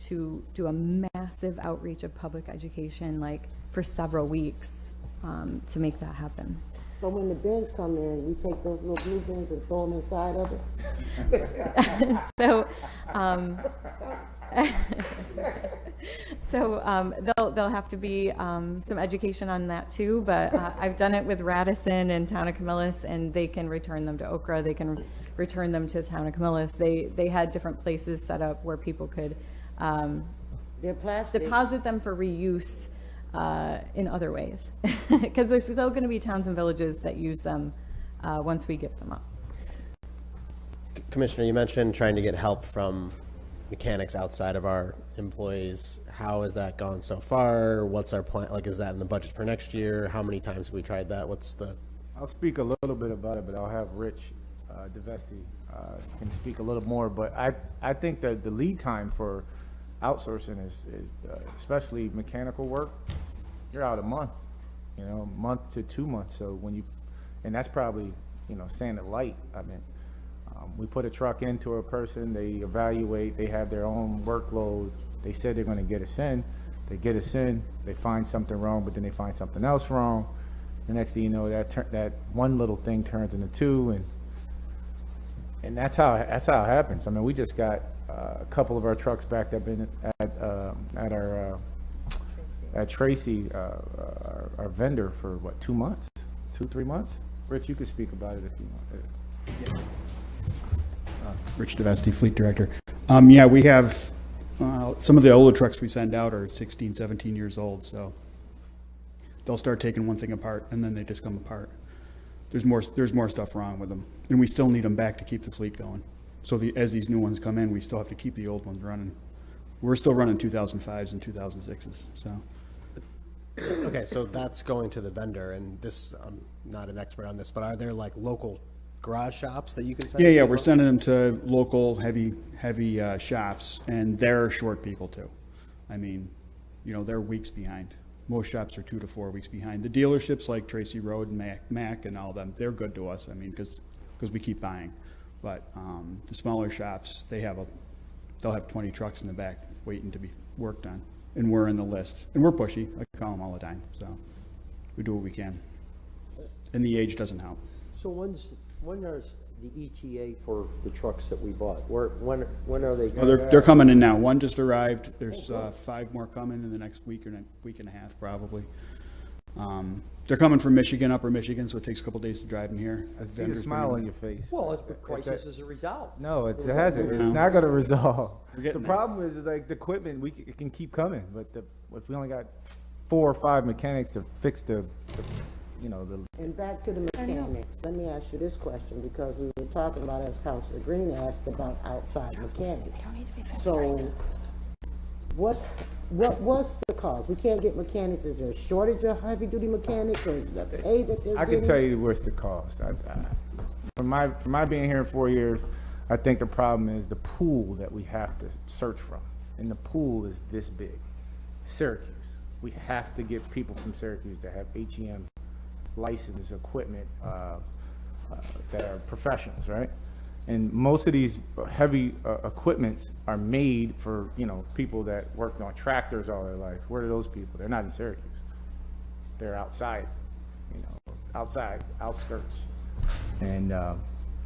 Speaker 4: to do a massive outreach of public education, like for several weeks, to make that happen.
Speaker 3: So when the bins come in, we take those little blue bins and throw them inside of it?
Speaker 4: So, there'll have to be some education on that too, but I've done it with Radisson and Town of Camillus, and they can return them to Okra, they can return them to the Town of Camillus. They had different places set up where people could
Speaker 3: They're plastic.
Speaker 4: deposit them for reuse in other ways. Because there's still going to be towns and villages that use them once we give them up.
Speaker 7: Commissioner, you mentioned trying to get help from mechanics outside of our employees. How has that gone so far? What's our plan? Like, is that in the budget for next year? How many times have we tried that?
Speaker 2: I'll speak a little bit about it, but I'll have Rich DeVesti can speak a little more. But I think that the lead time for outsourcing is especially mechanical work, you're out a month, month to 2 months. So and that's probably, saying it light. I mean, we put a truck into a person, they evaluate, they have their own workload. They said they're going to get us in. They get us in, they find something wrong, but then they find something else wrong. The next thing you know, that one little thing turns into two, and that's how it happens. I mean, we just got a couple of our trucks backed up in at Tracy, our vendor, for what, 2 months, 3 months. Rich, you could speak about it if you want.
Speaker 13: Rich DeVesti, Fleet Director. Yeah, we have some of the older trucks we send out are 16, 17 years old, so they'll start taking one thing apart and then they just come apart. There's more stuff wrong with them, and we still need them back to keep the fleet going. So as these new ones come in, we still have to keep the old ones running. We're still running 2005s and 2006s, so.
Speaker 7: Okay, so that's going to the vendor, and this, I'm not an expert on this, but are there like local garage shops that you can send?
Speaker 13: Yeah, we're sending them to local heavy shops, and they're short people too. I mean, they're weeks behind. Most shops are 2 to 4 weeks behind. The dealerships like Tracy Road and Mac and all them, they're good to us. I mean, because we keep buying. But the smaller shops, they'll have 20 trucks in the back waiting to be worked on, and we're in the list. And we're pushy. I call them all the time. So we do what we can. And the age doesn't help.
Speaker 6: So when is the ETA for the trucks that we bought? When are they?
Speaker 13: They're coming in now. One just arrived. There's 5 more coming in the next week or week and a half probably. They're coming from Michigan, upper Michigan, so it takes a couple days to drive them here.
Speaker 2: I see the smile on your face.
Speaker 6: Well, the crisis is a result.
Speaker 2: No, it hasn't. It's not going to resolve. The problem is like the equipment, it can keep coming, but if we only got 4 or 5 mechanics to fix the
Speaker 3: And back to the mechanics, let me ask you this question, because we were talking about, as Councilor Green asked, about outside mechanics. So what was the cause? We can't get mechanics. Is there a shortage of heavy-duty mechanics, or is that the pay that they're
Speaker 2: I
Speaker 3: getting?
Speaker 2: can tell you what's the cost. From my being here in 4 years, I think the problem is the pool that we have to search from, and the pool is this big. Syracuse, we have to get people from Syracuse that have HEM licensed equipment that are professionals, right? And most of these heavy equipments are made for people that worked on tractors all their life. Where are those people? They're not in Syracuse. They're outside, outskirts, and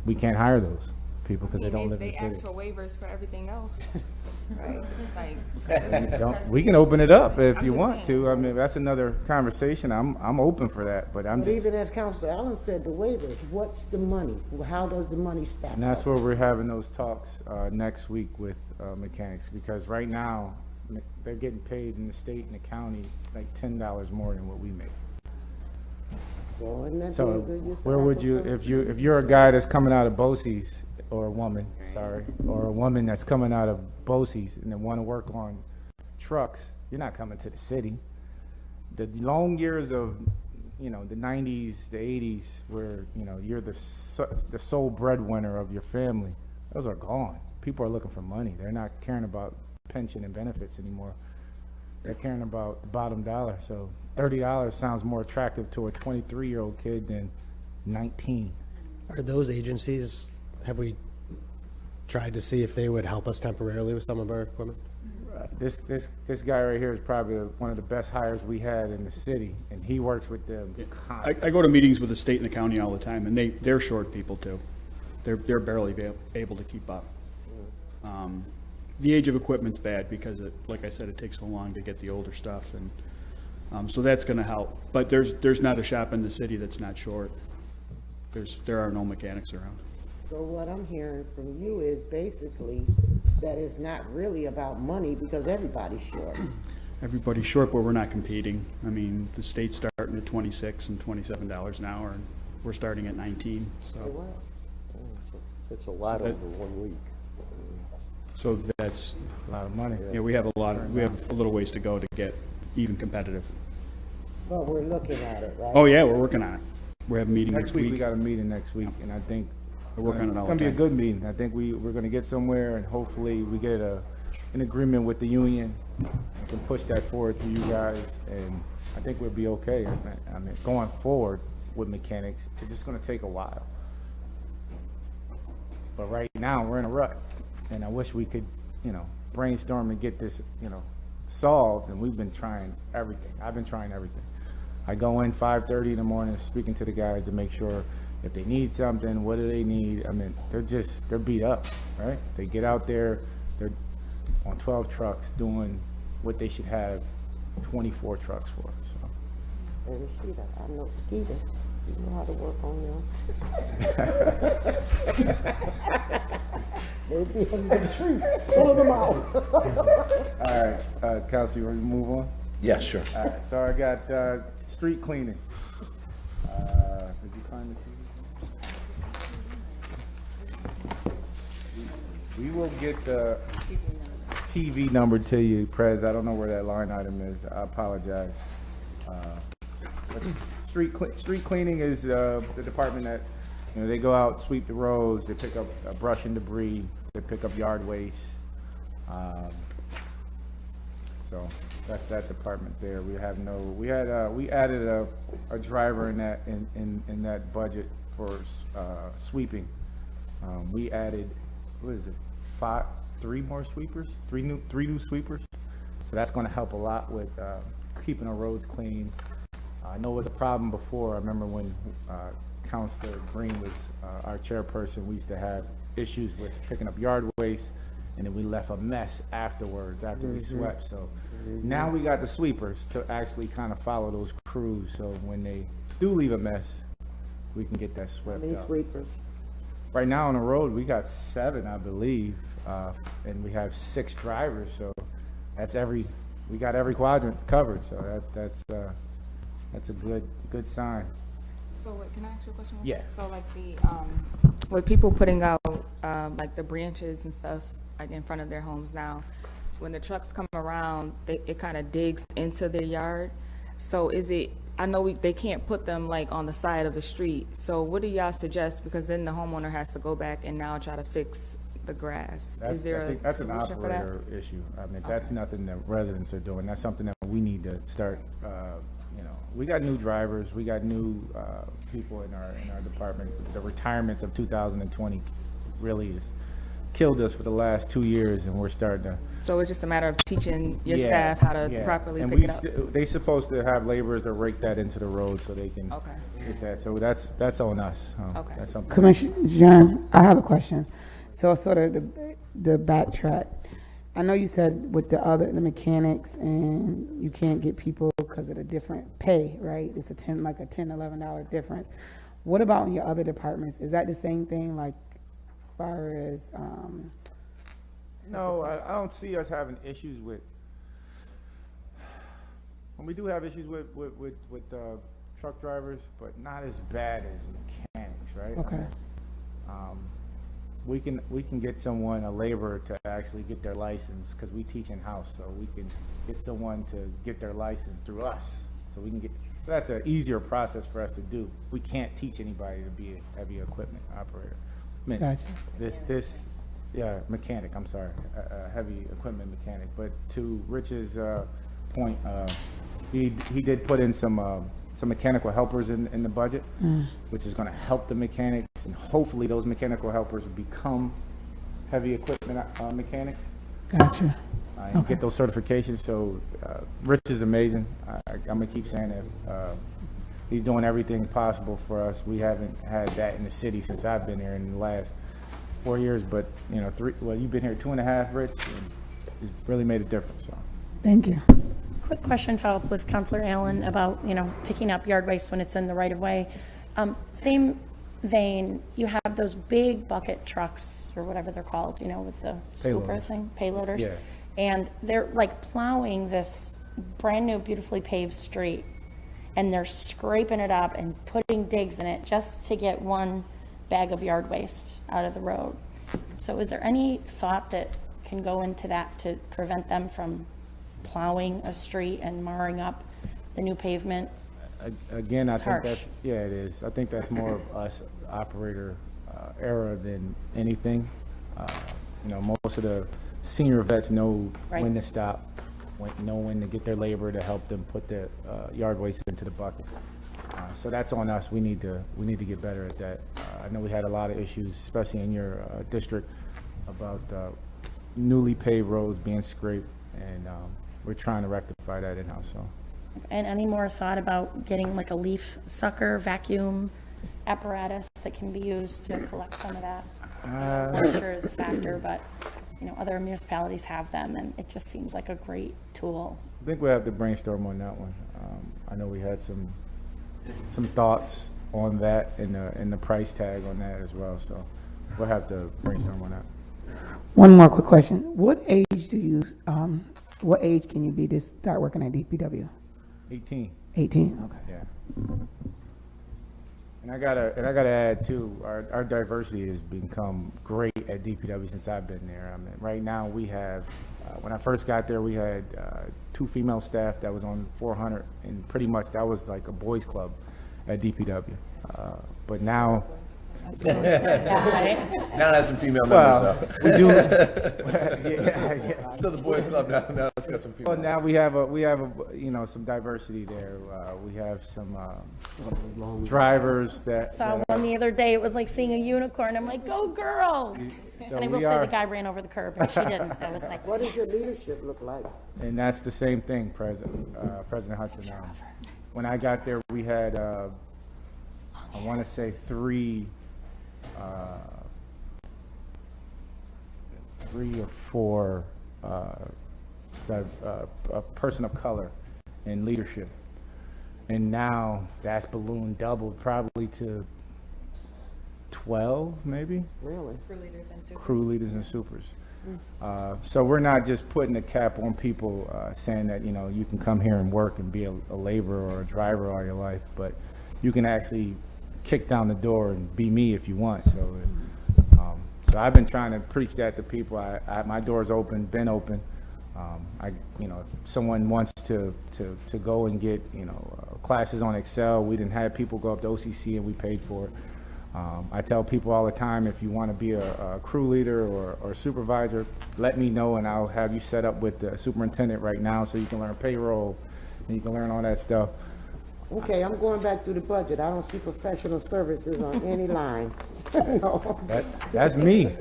Speaker 2: we can't hire those. people because they don't live in
Speaker 12: They
Speaker 2: the
Speaker 12: ask
Speaker 2: city.
Speaker 12: for waivers for everything else, right? Like,
Speaker 2: We can open it up if
Speaker 12: I'm
Speaker 2: you
Speaker 12: just
Speaker 2: want
Speaker 12: saying.
Speaker 2: to. I mean, that's another conversation. I'm open for that, but I'm
Speaker 3: But
Speaker 2: just,
Speaker 3: even as Counselor Allen said, the waivers, what's the money? How does the money stack
Speaker 2: and that's
Speaker 3: up?
Speaker 2: where we're having those talks next week with mechanics, because right now, they're getting paid in the state and the county like $10 more than what we make.
Speaker 3: So wouldn't that be a
Speaker 2: So
Speaker 3: good use of
Speaker 2: where would you,
Speaker 3: ARPA?
Speaker 2: if you're a guy that's coming out of BOCES, or a woman, sorry, or a woman that's coming out of BOCES and they want to work on trucks, you're not coming to the city. The long years of, the 90s, the 80s, where, you're the sole breadwinner of your family, those are gone. People are looking for money. They're not caring about pension and benefits anymore. They're caring about the bottom dollar. So $30 sounds more attractive to a 23-year-old kid than 19.
Speaker 7: Are those agencies, have we tried to see if they would help us temporarily with some of our equipment?
Speaker 2: This guy right here is probably one of the best hires we had in the city, and he works with them.
Speaker 13: I go to meetings with the state and the county all the time, and they're short people too. They're barely able to keep up. The age of equipment's bad because like I said, it takes so long to get the older stuff, and so that's going to help. But there's not a shop in the city that's not short. There are no mechanics around.
Speaker 3: So what I'm hearing from you is basically that it's not really about money because everybody's short.
Speaker 13: Everybody's short, but we're not competing. I mean, the state's starting at $26 and $27 an hour, and we're starting at 19. So,
Speaker 6: It's a lot over 1 week.
Speaker 13: so that's
Speaker 2: a lot of money.
Speaker 13: yeah. We have a little ways to go to get even competitive.
Speaker 3: But we're looking at it, right?
Speaker 13: Oh yeah, we're working on it. We have a meeting
Speaker 2: Next
Speaker 13: next
Speaker 2: week, we
Speaker 13: week.
Speaker 2: got a meeting next week, and I think
Speaker 13: We're working on it
Speaker 2: it's
Speaker 13: all
Speaker 2: gonna
Speaker 13: the
Speaker 2: be a
Speaker 13: time.
Speaker 2: good meeting. I think we're gonna get somewhere, and hopefully we get an agreement with the union. I can push that forward to you guys, and I think we'll be okay. I mean, going forward with mechanics, it's just gonna take a while. But right now, we're in a rut, and I wish we could, brainstorm and get this, solved, and we've been trying everything. I've been trying everything. I go in 5:30 in the morning, speaking to the guys to make sure if they need something, what do they need? I mean, they're beat up, right? They get out there, they're on 12 trucks doing what they should have 24 trucks for, so.
Speaker 3: And Skeeter, I know Skeeter, you know how to work on them. They be in the tree, pulling them out.
Speaker 2: All right, Kelsey, ready to move on?
Speaker 1: Yeah, sure.
Speaker 2: All right, so I got street cleaning. Did you find the TV? We will get the TV number to you, Prez. I don't know where that line item is. I apologize. But street cleaning is the department that, they go out, sweep the roads, they pick up brush and debris, they pick up yard waste. So that's that department there. We added a driver in that budget for sweeping. We added, what is it, three new sweepers. So that's gonna help a lot with keeping our roads clean. I know it was a problem before. I remember when Councilor Green was our chairperson, we used to have issues with picking up yard waste, and then we left a mess afterwards after we swept. So now we got the sweepers to actually kind of follow those crews. So when they do leave a mess, we can get that swept
Speaker 3: These
Speaker 2: up.
Speaker 3: sweepers.
Speaker 2: Right now on the road, we got 7, I believe, and we have 6 drivers. So we got every quadrant covered. So that's a good sign.
Speaker 12: So wait, can I ask you a question?
Speaker 2: Yeah.
Speaker 12: So like with people putting out like the branches and stuff like in front of their homes now, when the trucks come around, it kind of digs into their yard. So I know they can't put them like on the side of the street. So what do y'all suggest? Because then the homeowner has to go back and now try to fix the grass. Is there
Speaker 2: I think
Speaker 12: a
Speaker 2: that's an
Speaker 12: solution for that?
Speaker 2: operator issue. I mean, that's nothing that residents are doing. That's something that we need to start, we got new drivers, we got new people in our department. The retirements of 2020 really has killed us for the last 2 years, and we're starting to.
Speaker 12: So it's just a matter of teaching your
Speaker 2: Yeah,
Speaker 12: staff how to
Speaker 2: yeah.
Speaker 12: properly
Speaker 2: And
Speaker 12: pick it up.
Speaker 2: They supposed to have laborers that rake that into the road so they can
Speaker 12: Okay.
Speaker 2: get that. So that's on us.
Speaker 12: Okay.
Speaker 2: That's something.
Speaker 11: Commissioner, I have a question. So sort of the backtrack. I know you said with the mechanics and you can't get people because of the different pay, right? It's a $10, $11 difference. What about in your other departments? Is that the same thing, like, as far as,
Speaker 2: No, I don't see us having issues with, and we do have issues with truck drivers, but not as bad as mechanics, right?
Speaker 11: okay,
Speaker 2: We can get someone, a laborer, to actually get their license, because we teach in-house, so we can get someone to get their license through us. So we can get, that's an easier process for us to do. We can't teach anybody to be a heavy equipment operator. I mean,
Speaker 11: Gotcha.
Speaker 2: mechanic, I'm sorry, a heavy equipment mechanic. But to Rich's point, he did put in some mechanical helpers in the budget, which is going to help the mechanics, and hopefully those mechanical helpers become heavy equipment mechanics.
Speaker 11: gotcha.
Speaker 2: And get those certifications. So Rich is amazing. I'm gonna keep saying that. He's doing everything possible for us. We haven't had that in the city since I've been here in the last 4 years, but you've been here 2.5, Rich, and it's really made a difference. So.
Speaker 11: Thank you.
Speaker 8: Quick question, follow-up with Counselor Allen about, picking up yard waste when it's in the right-of-way. Same vein, you have those big bucket trucks, or whatever they're called, with the scooper thing, payloaders.
Speaker 2: Yeah.
Speaker 8: And they're like plowing this brand-new, beautifully paved street, and they're scraping it up and putting digs in it just to get one bag of yard waste out of the road. So is there any thought that can go into that to prevent them from plowing a street and marring up the new pavement?
Speaker 2: Again, I think
Speaker 8: harsh.
Speaker 2: that's, it is. I think that's more of us operator error than anything. Most of the senior vets know when to stop, know when to get their labor to help them put the yard waste into the bucket. So that's on us. We need to get better at that. I know we had a lot of issues, especially in your district, about newly paved roads being scraped, and we're trying to rectify that in-house. So.
Speaker 8: And any more thought about getting like a leaf sucker vacuum apparatus that can be used to collect some of that? I'm not sure is a factor, but other municipalities have them, and it just seems like a great tool.
Speaker 2: I think we have to brainstorm on that one. I know we had some thoughts on that and the price tag on that as well. So we'll have to brainstorm on that.
Speaker 11: One more quick question. What age can you be to start working at DPW?
Speaker 2: 18.
Speaker 11: 18, okay.
Speaker 2: Yeah. And I gotta add too, our diversity has become great at DPW since I've been there. I mean, right now we have, when I first got there, we had 2 female staff that was on 400, and pretty much that was like a boys club at DPW. But now.
Speaker 1: Now it has some female members though.
Speaker 2: We do.
Speaker 1: Still the boys club now. It's got some females.
Speaker 2: Well, now we have some diversity there. We have some drivers that.
Speaker 8: Saw one the other day. It was like seeing a unicorn. I'm like, go girl!
Speaker 2: So
Speaker 8: and I will say the guy ran over the curb, and she didn't. I was like,
Speaker 3: What does your leadership look like?
Speaker 2: And that's the same thing, President Hudson. When I got there, we had I want to say 3 or 4 a person of color in leadership, and now that's ballooned doubled probably to 12 maybe.
Speaker 3: Really?
Speaker 2: Crew leaders and supers. So we're not just putting a cap on people saying that you can come here and work and be a laborer or a driver all your life, but you can actually kick down the door and be me if you want. So I've been trying to preach that to people. My door's open, been open. If someone wants to go and get classes on Excel, we didn't have people go up to OCC and we paid for it. I tell people all the time, if you want to be a crew leader or supervisor, let me know and I'll have you set up with the superintendent right now so you can learn payroll and you can learn all that stuff.
Speaker 3: Okay, I'm going back through the budget. I don't see professional services on any line. No.
Speaker 2: That's me.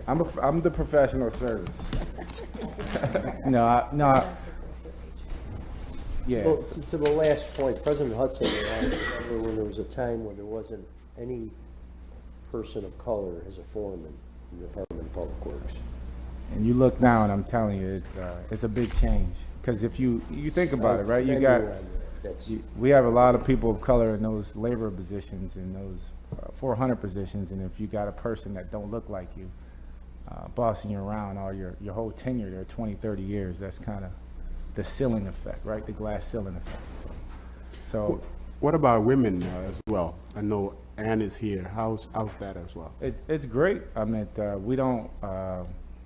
Speaker 2: I'm the professional service. No. Yeah.
Speaker 6: Well, to the last point, President Hudson, I remember when there was a time when there wasn't any person of color as a foreman. in the Department of Public Works.
Speaker 2: And you look now, and I'm telling you, it's a big change. Because if you think about it, right? We have a lot of people of color in those labor positions, in those 400 positions, and if you got a person that don't look like you, bossing you around all your whole tenure there, 20, 30 years, that's kind of the ceiling effect, right? The glass ceiling effect. So
Speaker 14: What about women as well? I know Ann is here. How's that as well?
Speaker 2: it's great. I mean,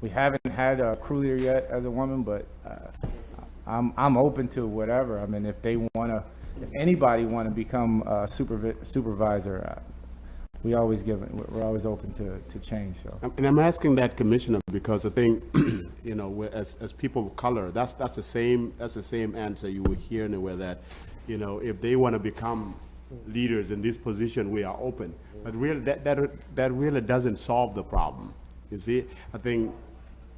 Speaker 2: we haven't had a crew leader yet as a woman, but I'm open to whatever. I mean, if anybody want to become a supervisor, we're always open to change. So.
Speaker 14: And I'm asking that, Commissioner, because I think, as people of color, that's the same answer you will hear anywhere, that, if they want to become leaders in this position, we are open. But really, that really doesn't solve the problem. You see, I think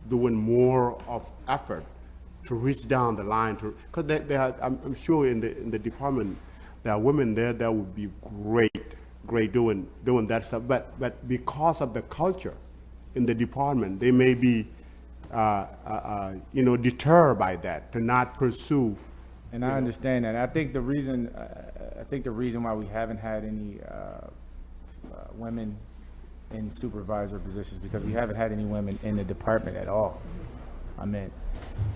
Speaker 14: doing more of effort to reach down the line, because I'm sure in the department there are women there that would be great doing that stuff. But because of the culture in the department, they may be deterred by that, to not pursue.
Speaker 2: And I understand that. I think the reason why we haven't had any women in supervisor positions, because we haven't had any women in the department at all. I mean,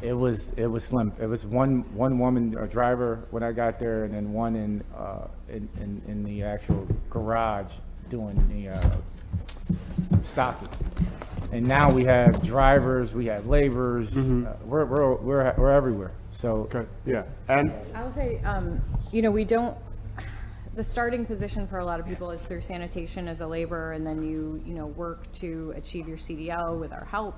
Speaker 2: it was slim. It was one woman, a driver, when I got there, and then one in the actual garage doing the stocking. And now we have drivers, we have laborers. We're everywhere. So
Speaker 14: okay, yeah, and
Speaker 4: I will say, we don't. The starting position for a lot of people is through sanitation as a laborer, and then you work to achieve your CDL with our help.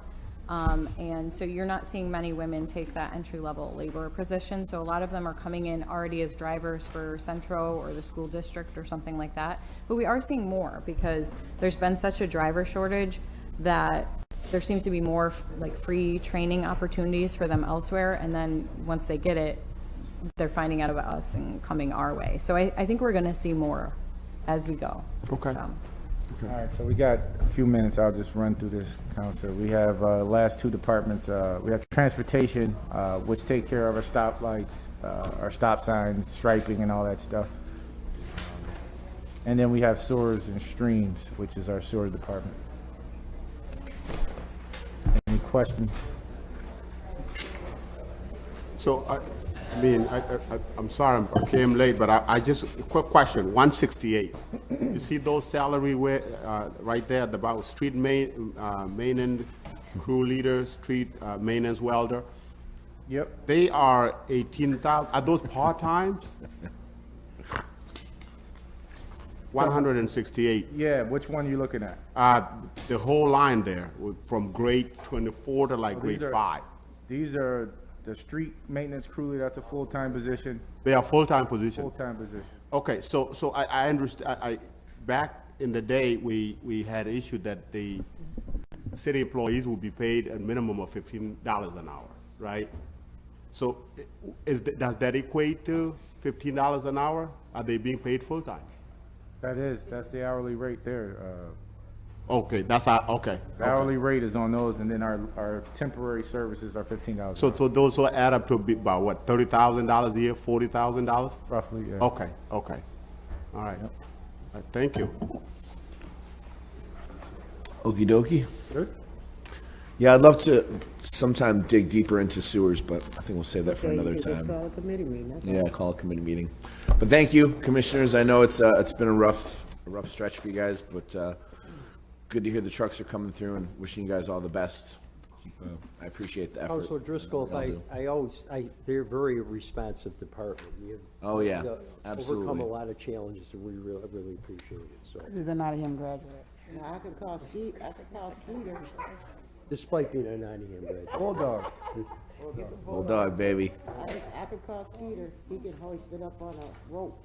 Speaker 4: And so you're not seeing many women take that entry-level laborer position. So a lot of them are coming in already as drivers for Centro or the school district or something like that. But we are seeing more because there's been such a driver shortage that there seems to be more like free training opportunities for them elsewhere. And then once they get it, they're finding out about us and coming our way. So I think we're going to see more as we go.
Speaker 14: Okay.
Speaker 4: So.
Speaker 2: All right, so we got a few minutes. I'll just run through this, Counselor. We have last two departments. We have transportation, which take care of our stoplights, our stop signs, striping, and all that stuff. And then we have sewers and streams, which is our sewer department. Any questions?
Speaker 14: so I'm sorry I came late, but I just, quick question, 168. You see those salary right there at the bottom, street maintenance crew leader, street maintenance welder?
Speaker 2: Yep.
Speaker 14: They are 18,000, are those part-times? 168.
Speaker 2: Yeah, which one are you looking at?
Speaker 14: The whole line there, from grade 24 to like grade 5.
Speaker 2: These are the street maintenance crew leader. That's a full-time position.
Speaker 14: They are full-time position?
Speaker 2: Full-time position.
Speaker 14: Okay, so I understand, back in the day, we had issued that the city employees would be paid a minimum of $15 an hour, right? So does that equate to $15 an hour? Are they being paid full-time?
Speaker 2: That's the hourly rate there.
Speaker 14: Okay, okay.
Speaker 2: The hourly rate is on those, and then our temporary services are $15.
Speaker 14: So those will add up to about what, $30,000 a year, $40,000?
Speaker 2: Roughly, yeah.
Speaker 14: Okay. All right.
Speaker 2: Yep.
Speaker 14: Thank you.
Speaker 1: Okie dokie.
Speaker 2: Good.
Speaker 1: Yeah, I'd love to sometime dig deeper into sewers, but I think we'll save that for another
Speaker 3: Just
Speaker 1: time.
Speaker 3: call a committee meeting. That's all.
Speaker 1: Yeah, call a committee meeting. But thank you, commissioners. I know it's been a rough stretch for you guys, but good to hear the trucks are coming through, and wishing you guys all the best. I appreciate the effort.
Speaker 6: Councilor Driscoll, they're very responsive department.
Speaker 1: Oh, yeah,
Speaker 6: Overcome
Speaker 1: absolutely.
Speaker 6: a lot of challenges, and we really appreciate it, so.
Speaker 11: He's a Nottingham graduate.
Speaker 3: Now, I could call Skeeter.
Speaker 6: Despite being a Nottingham graduate.
Speaker 2: Bulldog.
Speaker 1: Bulldog, baby.
Speaker 3: I could call Skeeter. He can hoist it up on a rope.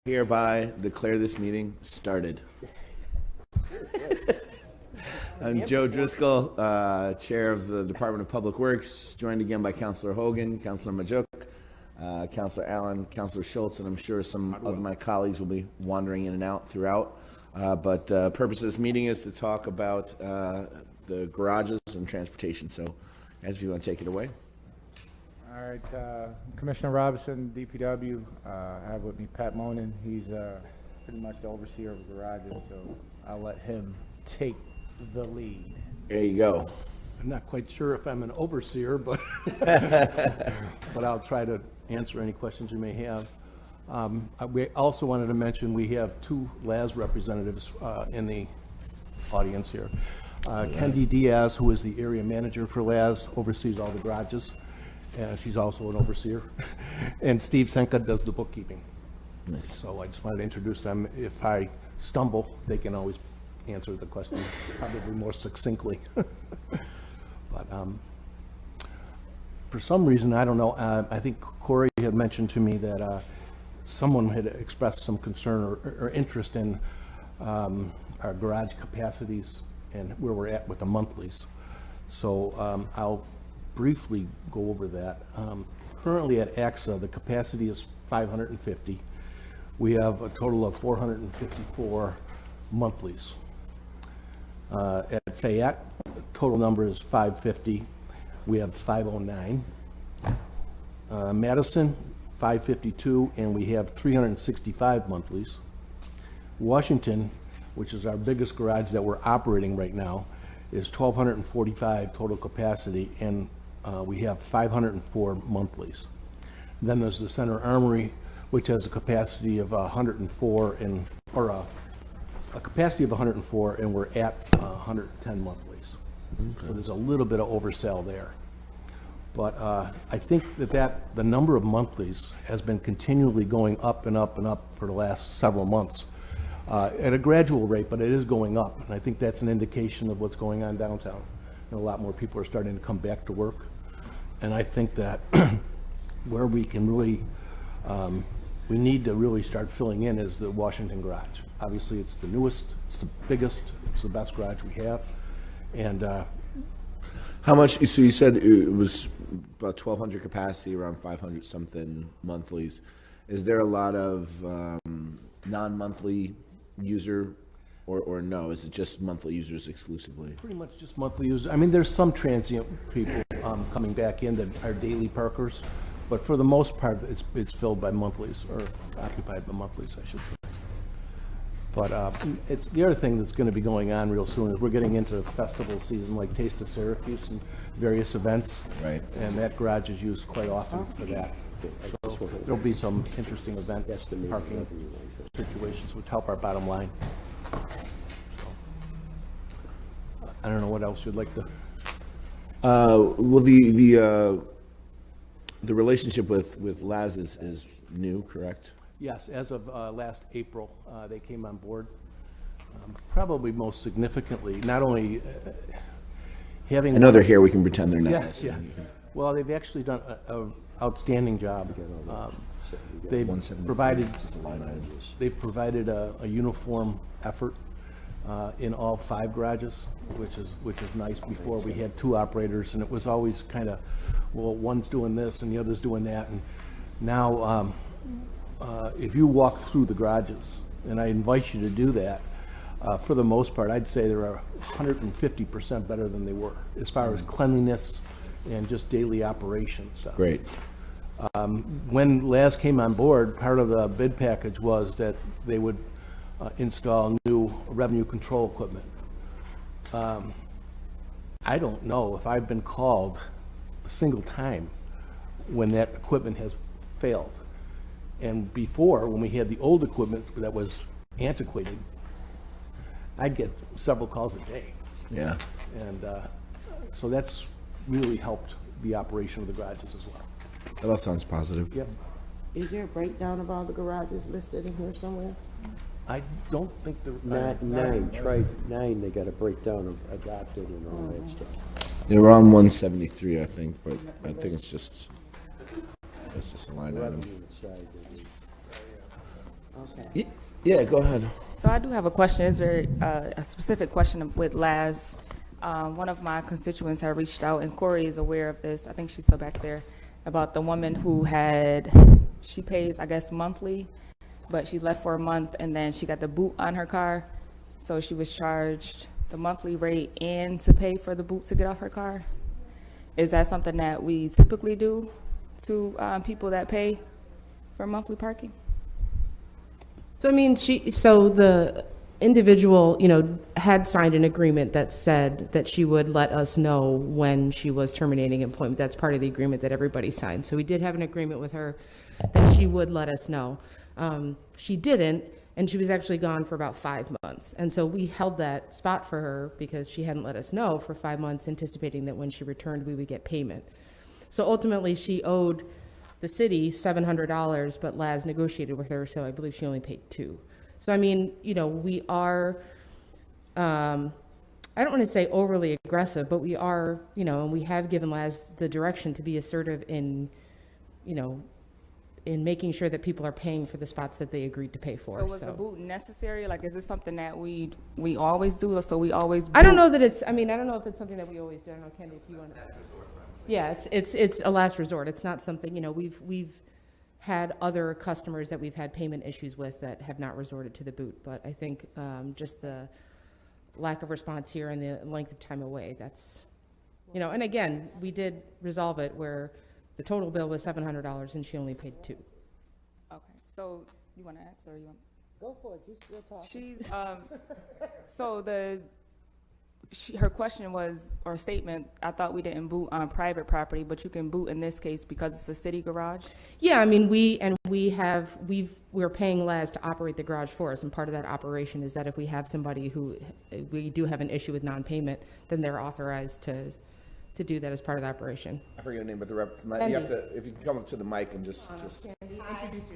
Speaker 1: Hereby declare this meeting started. I'm Joe Driscoll, Chair of the Department of Public Works, joined again by Councilor Hogan, Councilor Majuk, Councilor Allen, Councilor Schultz, and I'm sure some of my colleagues will be wandering in and out throughout. But the purpose of this meeting is to talk about the garages and transportation. So, guys, if you want to take it away.
Speaker 2: All right, Commissioner Robinson, DPW, I have with me Pat Monin. He's pretty much the overseer of the garages, so I'll let him take the lead.
Speaker 1: There you go.
Speaker 6: I'm not quite sure if I'm an overseer, but but I'll try to answer any questions you may have. We also wanted to mention we have two LAS representatives in the audience here. Kendi Diaz, who is the area manager for LAS, oversees all the garages. She's also an overseer. And Steve Senka does the bookkeeping.
Speaker 1: Nice.
Speaker 6: So I just wanted to introduce them. If I stumble, they can always answer the question probably more succinctly. But for some reason, I don't know, I think Corey had mentioned to me that someone had expressed some concern or interest in our garage capacities and where we're at with the monthlies. So I'll briefly go over that. Currently at AXA, the capacity is 550. We have a total of 454 monthlies. At Fayette, the total number is 550. We have 509. Madison, 552, and we have 365 monthlies. Washington, which is our biggest garage that we're operating right now, is 1,245 total capacity, and we have 504 monthlies. Then there's the Center Armory, which has a capacity of 104 and a capacity of 104, and we're at 110 monthlies. Okay. So there's a little bit of oversell there. But I think that the number of monthlies has been continually going up and up and up for the last several months at a gradual rate, but it is going up. And I think that's an indication of what's going on downtown. And a lot more people are starting to come back to work. And I think that where we can really, we need to really start filling in is the Washington garage. Obviously, it's the newest, it's the biggest, it's the best garage we have. And
Speaker 1: how much, so you said it was about 1,200 capacity, around 500 something monthlies. Is there a lot of non-monthly user or no? Is it just monthly users exclusively?
Speaker 6: Pretty much just monthly users. I mean, there's some transient people coming back in that are daily parkers, but for the most part, it's filled by monthlies, or occupied by monthlies, I should say. But it's the other thing that's going to be going on real soon is we're getting into festival season, like Taste of Syracuse and various events. Right. And that garage is used quite often for that. So there'll be some interesting event parking situations which help our bottom line. So, I don't know what else you'd like to.
Speaker 1: Well, the relationship with Laz is new, correct?
Speaker 6: Yes, as of last April, they came on board. Probably most significantly, not only having.
Speaker 1: I know they're here. We can pretend they're not.
Speaker 6: Yeah. Well, they've actually done an outstanding job. They've provided a uniform effort in all 5 garages, which is nice. Before we had 2 operators, and it was always kind of, well, one's doing this and the other's doing that, and now. If you walk through the garages, and I invite you to do that, for the most part, I'd say they're 150% better than they were as far as cleanliness and just daily operations.
Speaker 1: Great.
Speaker 6: When LAS came on board, part of the bid package was that they would install new revenue control equipment. I don't know if I've been called a single time when that equipment has failed. And before, when we had the old equipment that was antiquated, I'd get several calls a day.
Speaker 1: Yeah.
Speaker 6: And so that's really helped the operation of the garages as well.
Speaker 1: That all sounds positive.
Speaker 6: Yep.
Speaker 3: Is there a breakdown of all the garages listed in here somewhere?
Speaker 6: I don't think there. Nine, they got a breakdown of adopted and all that stuff.
Speaker 1: They're around 173, I think, but I think it's just a line item. Yeah, go ahead.
Speaker 12: So I do have a question. Is there a specific question with Laz? One of my constituents had reached out, and Corey is aware of this. I think she's still back there, about the woman who she pays, I guess, monthly, but she left for a month, and then she got the boot on her car. So she was charged the monthly rate and to pay for the boot to get off her car. Is that something that we typically do to people that pay for monthly parking?
Speaker 9: So I mean, so the individual, had signed an agreement that said that she would let us know when she was terminating employment. That's part of the agreement that everybody signed. So we did have an agreement with her that she would let us know. She didn't, and she was actually gone for about 5 months. And so we held that spot for her because she hadn't let us know for 5 months, anticipating that when she returned, we would get payment. So ultimately, she owed the city $700, but Laz negotiated with her, so I believe she only paid $2. So I mean, we are, I don't want to say overly aggressive, but we are, and we have given Laz the direction to be assertive in, in making sure that people are paying for the spots that they agreed to pay for.
Speaker 12: So was the boot necessary? Like, is this something that we always do, or so we always boot?
Speaker 9: I don't know that it's, I don't know if it's something that we always do. I don't know, Candy, if you want to. Yeah, it's a last resort. It's not something, we've had other customers that we've had payment issues with that have not resorted to the boot. But I think just the lack of response here and the length of time away, that's, and again, we did resolve it where the total bill was $700 and she only paid $2.
Speaker 12: Okay, so you want to ask, or you want?
Speaker 3: Go for it, you still talking.
Speaker 12: She's, so her question was, or statement, I thought we didn't boot on private property, but you can boot in this case because it's a city garage?
Speaker 9: Yeah, I mean, we're paying Laz to operate the garage for us, and part of that operation is that if we have somebody who, we do have an issue with non-payment, then they're authorized to do that as part of the operation.
Speaker 1: I forget your name, but the rep, you have to, if you can come up to the mic and just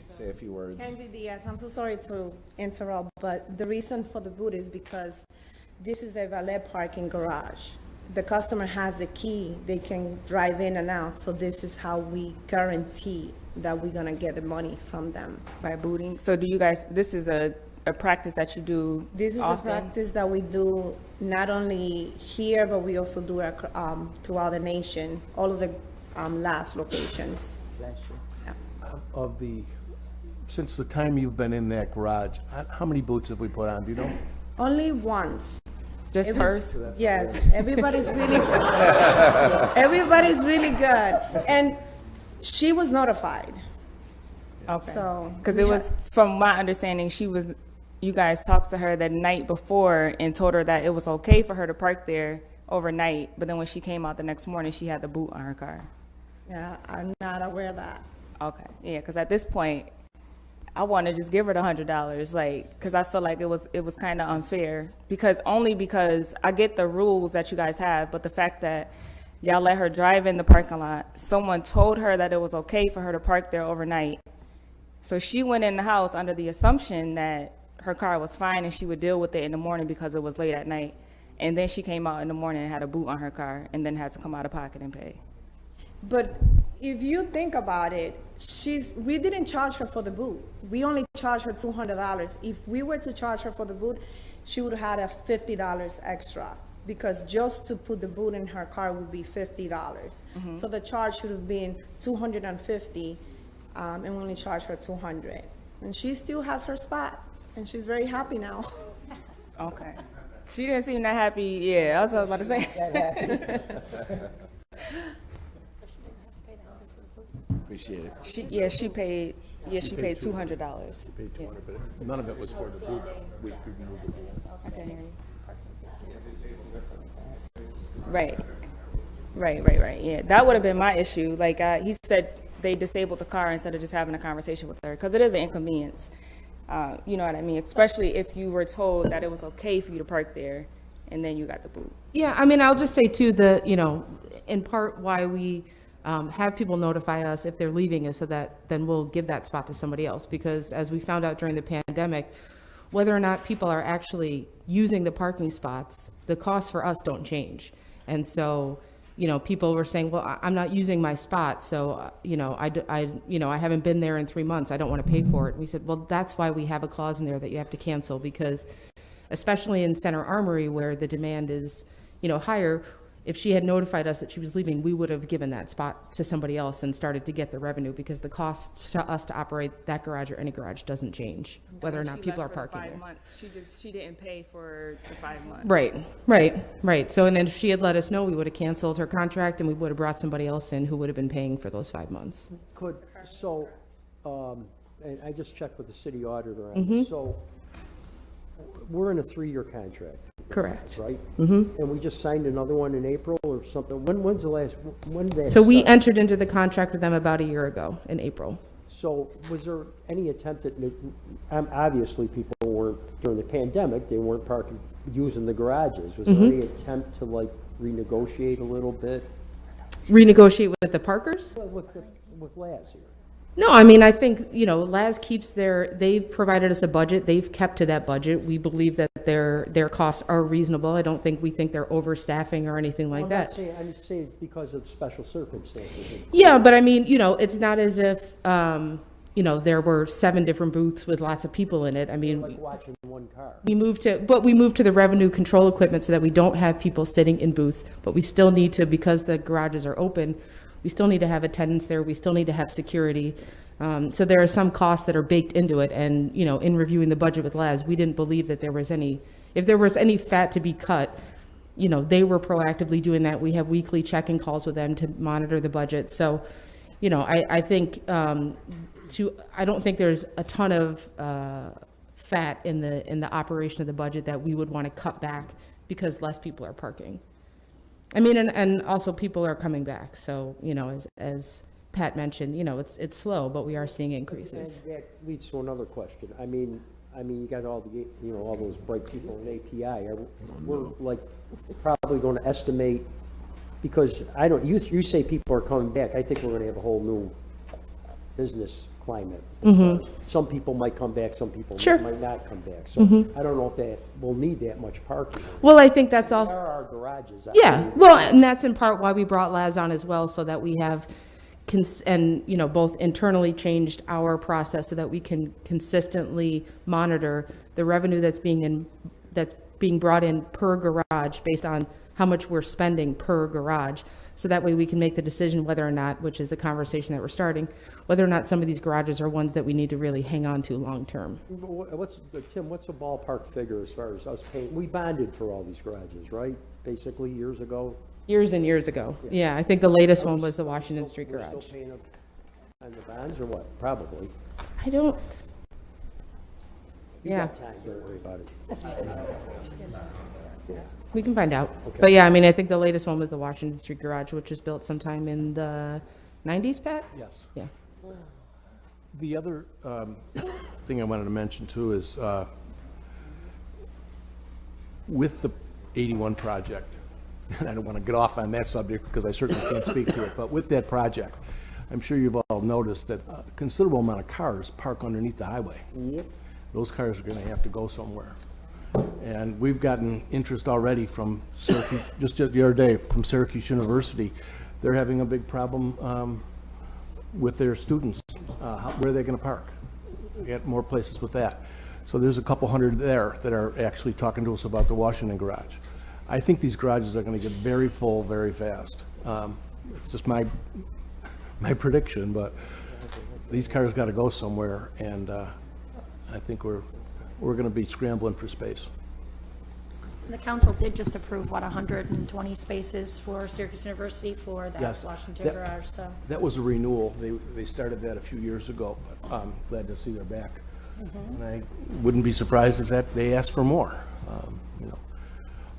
Speaker 1: say a few words.
Speaker 15: Candy Diaz, I'm so sorry to interrupt, but the reason for the boot is because this is a valet parking garage. The customer has the key, they can drive in and out, so this is how we guarantee that we're gonna get the money from them.
Speaker 12: By booting? So do you guys, this is a practice that you do
Speaker 15: This is
Speaker 12: often?
Speaker 15: a practice that we do not only here, but we also do it throughout the nation, all of the last locations.
Speaker 16: Since the time you've been in that garage, how many boots have we put on, do you know?
Speaker 15: Only once.
Speaker 12: Just hers?
Speaker 15: Yes, everybody's really good. And she was notified.
Speaker 12: Okay.
Speaker 15: So.
Speaker 12: Because it was, from my understanding, you guys talked to her the night before and told her that it was okay for her to park there overnight, but then when she came out the next morning, she had the boot on her car.
Speaker 15: Yeah, I'm not aware of that.
Speaker 12: Okay, yeah, because at this point, I want to just give her the $100, because I feel like it was kind of unfair, because I get the rules that you guys have, but the fact that y'all let her drive in the parking lot, someone told her that it was okay for her to park there overnight, so she went in the house under the assumption that her car was fine and she would deal with it in the morning because it was late at night, and then she came out in the morning and had a boot on her car and then had to come out of pocket and pay.
Speaker 15: But if you think about it, we didn't charge her for the boot. We only charged her $200. If we were to charge her for the boot, she would have had a $50 extra, because just to put the boot in her car would be $50.
Speaker 12: Mm-hmm.
Speaker 15: So the charge should have been $250, and we only charged her $200. And she still has her spot, and she's very happy now.
Speaker 12: Okay. She didn't seem that happy. Yeah, that's what I was about to say.
Speaker 1: Appreciate it.
Speaker 12: She paid $200.
Speaker 16: Paid $200, but none of it was for the boot. We removed the boot.
Speaker 12: I can't hear you. Right. Yeah, that would have been my issue. Like he said, they disabled the car instead of just having a conversation with her, because it is an inconvenience. You know what I mean? Especially if you were told that it was okay for you to park there, and then you got the boot.
Speaker 9: Yeah, I mean, I'll just say too that, in part why we have people notify us if they're leaving is so that then we'll give that spot to somebody else, because as we found out during the pandemic, whether or not people are actually using the parking spots, the costs for us don't change. And so, people were saying, well, I'm not using my spot, so, I haven't been there in 3 months, I don't want to pay for it. And we said, well, that's why we have a clause in there that you have to cancel, because especially in Center Armory where the demand is, higher, if she had notified us that she was leaving, we would have given that spot to somebody else and started to get the revenue, because the cost to us to operate that garage or any garage doesn't change, whether or not people are parking there.
Speaker 12: 5 months. She didn't pay for the 5 months.
Speaker 9: Right. So, and then if she had let us know, we would have canceled her contract and we would have brought somebody else in who would have been paying for those 5 months.
Speaker 6: And I just checked with the city auditor on this. So we're in a 3-year contract.
Speaker 9: Correct.
Speaker 6: Right? Mm-hmm. And we just signed another one in April or something. When did that
Speaker 9: So we
Speaker 6: start?
Speaker 9: entered into the contract with them about a year ago in April.
Speaker 6: So was there any attempt at, obviously people weren't, during the pandemic, they weren't using the garages. Was there any attempt to renegotiate a little bit?
Speaker 9: Renegotiate with the Parkers?
Speaker 6: With Laz here.
Speaker 9: No, I mean, I think, Laz keeps they've provided us a budget. They've kept to that budget. We believe that their costs are reasonable. I don't think we think they're overstaffing or anything like that.
Speaker 6: I'm just saying because of special circumstances.
Speaker 9: Yeah, but I mean, it's not as if, there were 7 different booths with lots of people in it. I mean,
Speaker 6: Like watching one car.
Speaker 9: we moved to the revenue control equipment so that we don't have people sitting in booths, but we still need to, because the garages are open, we still need to have attendants there. We still need to have security. So there are some costs that are baked into it. And, in reviewing the budget with Laz, we didn't believe that if there was any fat to be cut, they were proactively doing that. We have weekly check-in calls with them to monitor the budget. So, I think, I don't think there's a ton of fat in the operation of the budget that we would want to cut back because less people are parking. I mean, and also people are coming back. So, as Pat mentioned, it's slow, but we are seeing increases.
Speaker 6: And that leads to another question. I mean, you got all the, all those bright people in API. We're probably going to estimate, because you say people are coming back. I think we're going to have a whole new business climate. Some people might come back, some people might not come back. So I don't know if we'll need that much parking.
Speaker 9: Well, I think that's also.
Speaker 6: There are garages.
Speaker 9: Yeah, well, and that's in part why we brought Laz on as well, so that we have, both internally changed our process so that we can consistently monitor the revenue that's being brought in per garage based on how much we're spending per garage. So that way we can make the decision whether or not, which is a conversation that we're starting, whether or not some of these garages are ones that we need to really hang on to long term.
Speaker 6: Tim, what's a ballpark figure as far as us paying? We bonded for all these garages, right? Basically, years ago?
Speaker 9: Years and years ago. Yeah, I think the latest one was the Washington Street garage.
Speaker 6: We're still paying up on the bonds or what? Probably.
Speaker 9: I don't.
Speaker 6: You got time, don't worry about it.
Speaker 9: We can find out.
Speaker 6: Okay.
Speaker 9: But yeah, I mean, I think the latest one was the Washington Street garage, which was built sometime in the 90s, Pat?
Speaker 16: Yes.
Speaker 9: Yeah.
Speaker 16: The other thing I wanted to mention too is with the 81 project, and I don't want to get off on that subject because I certainly can't speak to it, but with that project, I'm sure you've all noticed that a considerable amount of cars park underneath the highway.
Speaker 3: Yep.
Speaker 16: Those cars are going to have to go somewhere. And we've gotten interest already from Syracuse, just the other day, from Syracuse University. They're having a big problem with their students, where they're going to park. Get more places with that. So there's a couple hundred there that are actually talking to us about the Washington garage. I think these garages are going to get very full very fast. It's just my prediction, but these cars got to go somewhere, and I think we're going to be scrambling for space.
Speaker 8: The council did just approve, 120 spaces for Syracuse University for that
Speaker 16: Yes,
Speaker 8: Washington garage, so.
Speaker 16: That was a renewal. They started that a few years ago, but I'm glad to see they're back. And I wouldn't be surprised if they asked for more.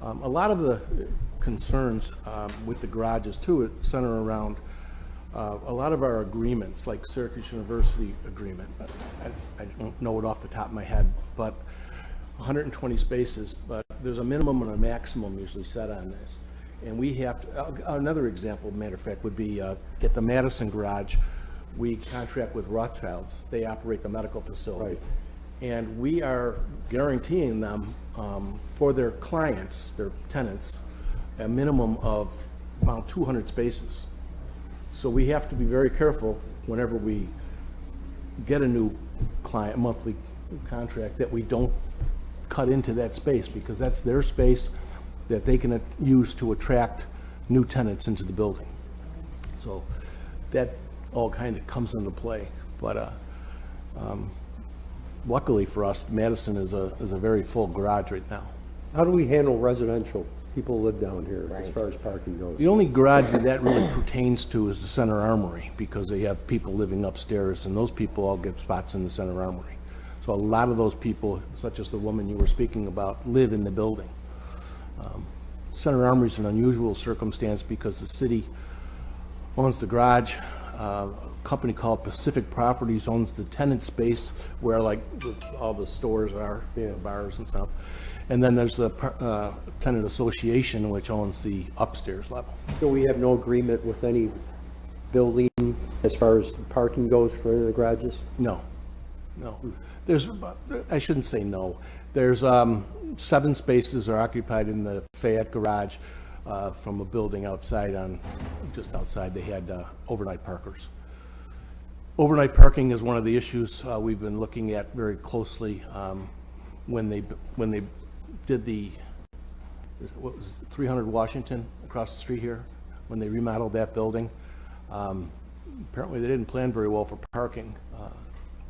Speaker 16: A lot of the concerns with the garages too center around a lot of our agreements, like Syracuse University agreement. I don't know it off the top of my head, but 120 spaces, but there's a minimum and a maximum usually set on this. And we have to, another example, matter of fact, would be at the Madison garage, we contract with Rothschilds. They operate the medical facility.
Speaker 6: Right.
Speaker 16: And we are guaranteeing them for their clients, their tenants, a minimum of about 200 spaces. So we have to be very careful whenever we get a new client, monthly contract, that we don't cut into that space, because that's their space that they can use to attract new tenants into the building. So that all kind of comes into play. But luckily for us, Madison is a very full garage right now.
Speaker 6: How do we handle residential people who live down here as far as parking goes?
Speaker 16: The only garage that really pertains to is the Center Armory, because they have people living upstairs, and those people all get spots in the Center Armory. So a lot of those people, such as the woman you were speaking about, live in the building. Center Armory is an unusual circumstance because the city owns the garage. A company called Pacific Properties owns the tenant space where like all the stores are, bars and stuff. And then there's the tenant association, which owns the upstairs level.
Speaker 6: So we have no agreement with any building as far as parking goes for any of the garages?
Speaker 16: No. There's, I shouldn't say no. There's 7 spaces are occupied in the Fayette garage from a building outside just outside. They had overnight parkers. Overnight parking is one of the issues we've been looking at very closely. When they did the, what was it, 300 Washington across the street here, when they remodeled that building, apparently they didn't plan very well for parking.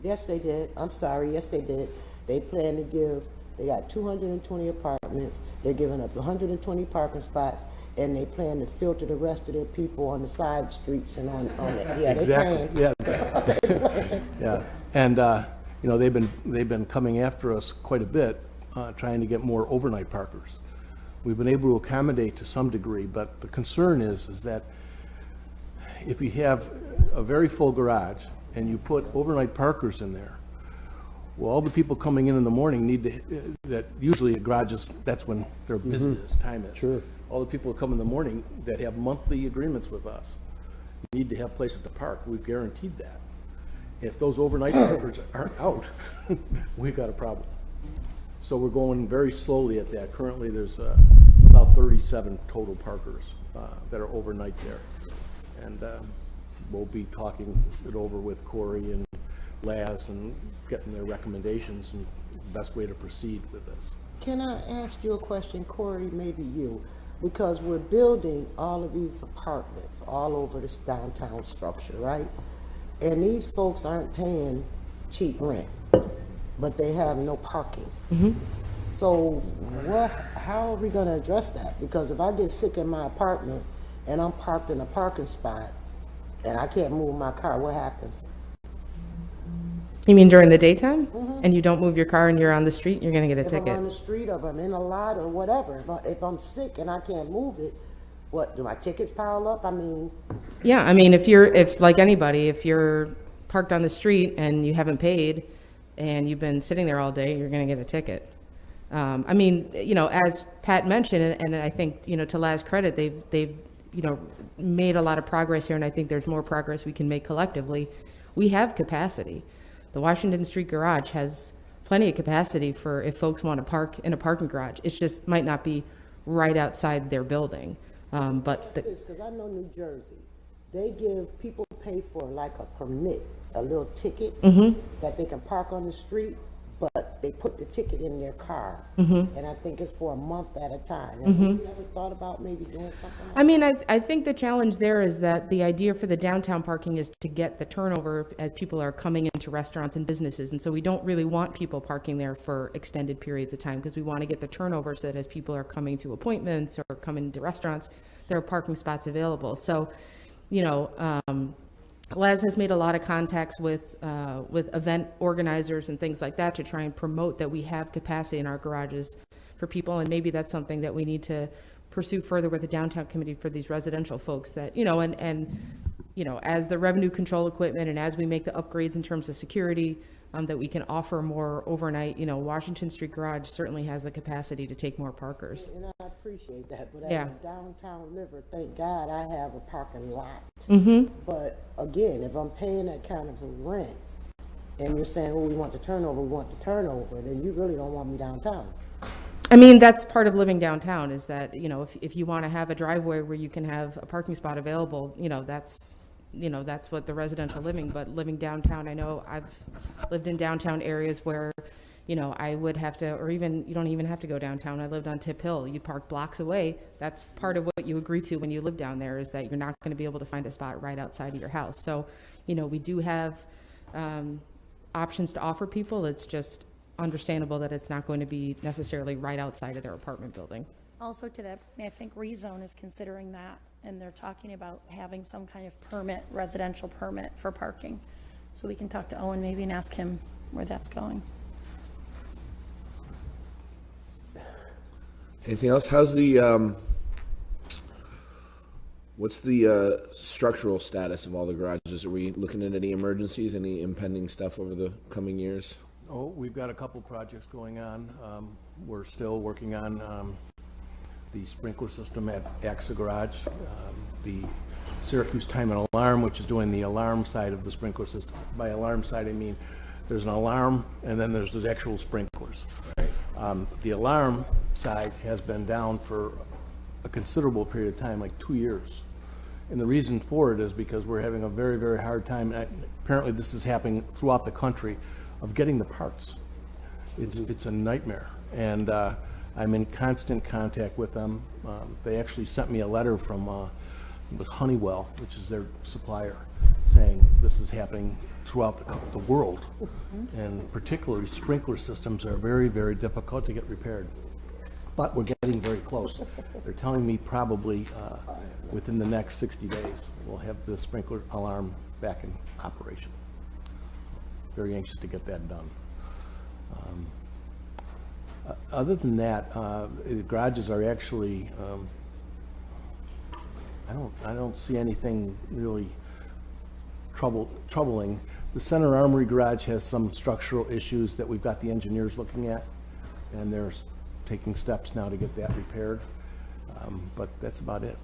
Speaker 3: Yes, they did. I'm sorry. Yes, they did. They plan to give, they got 220 apartments. They're giving up 120 parking spots, and they plan to filter the rest of their people on the side streets and on it. Yeah,
Speaker 16: exactly.
Speaker 3: They plan.
Speaker 16: Yeah. And you know, they've been coming after us quite a bit, trying to get more overnight parkers. We've been able to accommodate to some degree, but the concern is that if you have a very full garage and you put overnight parkers in there, well, all the people coming in the morning need to, that usually a garage is, that's when their busiest time is.
Speaker 6: Sure.
Speaker 16: All the people who come in the morning that have monthly agreements with us need to have places to park. We've guaranteed that. If those overnight parkers aren't out, we've got a problem. So we're going very slowly at that. Currently, there's about 37 total parkers that are overnight there. And we'll be talking it over with Corey and Laz and getting their recommendations and the best way to proceed with this.
Speaker 3: Can I ask you a question, Corey, maybe you? Because we're building all of these apartments all over this downtown structure, right? And these folks aren't paying cheap rent, but they have no parking. So how are we gonna address that? Because if I get sick in my apartment and I'm parked in a parking spot and I can't move my car, what happens?
Speaker 9: You mean during the daytime? And you don't move your car and you're on the street, you're gonna get a
Speaker 3: If
Speaker 9: ticket?
Speaker 3: I'm on the street or if I'm in a lot or whatever, if I'm sick and I can't move it, what, do my tickets pile up? I mean,
Speaker 9: Yeah, I mean, if like anybody, if you're parked on the street and you haven't paid and you've been sitting there all day, you're gonna get a ticket. I mean, you know, as Pat mentioned, and I think, you know, to Laz's credit, they've, you know, made a lot of progress here, and I think there's more progress we can make collectively. We have capacity. The Washington Street garage has plenty of capacity for if folks want to park in a parking garage. It just might not be right outside their building. But
Speaker 3: because I know New Jersey, they give people pay for like a permit, a little ticket that they can park on the street, but they put the ticket in their car, and I think it's for a month at a time. Have you ever thought about maybe doing something like
Speaker 9: I mean, I think the challenge there is that the idea for the downtown parking is to get the turnover as people are coming into restaurants and businesses. And so we don't really want people parking there for extended periods of time because we want to get the turnover so that as people are coming to appointments or coming to restaurants, there are parking spots available. So, you know, Les has made a lot of contacts with event organizers and things like that to try and promote that we have capacity in our garages for people, and maybe that's something that we need to pursue further with the downtown committee for these residential folks that, you know, and you know, as the revenue control equipment and as we make the upgrades in terms of security, that we can offer more overnight. You know, Washington Street Garage certainly has the capacity to take more parkers.
Speaker 3: And I appreciate that, but as
Speaker 9: Yeah.
Speaker 3: a downtown liver, thank God I have a parking lot.
Speaker 9: Mm-hmm.
Speaker 3: But again, if I'm paying that kind of a rent, and you're saying, oh, we want the turnover, then you really don't want me downtown.
Speaker 9: I mean, that's part of living downtown, is that, you know, if you want to have a driveway where you can have a parking spot available, that's what the residential living, but living downtown, I know I've lived in downtown areas where, I would have to, or even, you don't even have to go downtown. I lived on Tip Hill. You park blocks away. That's part of what you agree to when you live down there, is that you're not going to be able to find a spot right outside of your house. So, we do have options to offer people. It's just understandable that it's not going to be necessarily right outside of their apartment building.
Speaker 8: Also to that point, I think rezone is considering that, and they're talking about having some kind of permit, residential permit for parking. So we can talk to Owen maybe and ask him where that's going.
Speaker 1: Anything else? How's the, what's the structural status of all the garages? Are we looking at any emergencies, any impending stuff over the coming years?
Speaker 16: Oh, we've got a couple projects going on. We're still working on the sprinkler system at AXA Garage, the Syracuse Time and Alarm, which is doing the alarm side of the sprinkler system. By alarm side, I mean there's an alarm and then there's the actual sprinklers. The alarm side has been down for a considerable period of time, like 2 years. And the reason for it is because we're having a very, very hard time, and apparently this is happening throughout the country, of getting the parts. It's a nightmare. And I'm in constant contact with them. They actually sent me a letter from it was Honeywell, which is their supplier, saying this is happening throughout the world. And particularly sprinkler systems are very, very difficult to get repaired. But we're getting very close. They're telling me probably within the next 60 days, we'll have the sprinkler alarm back in operation. Very anxious to get that done. Other than that, the garages are actually, I don't see anything really troubling. The Center Armory garage has some structural issues that we've got the engineers looking at, and they're taking steps now to get that repaired. But that's about it.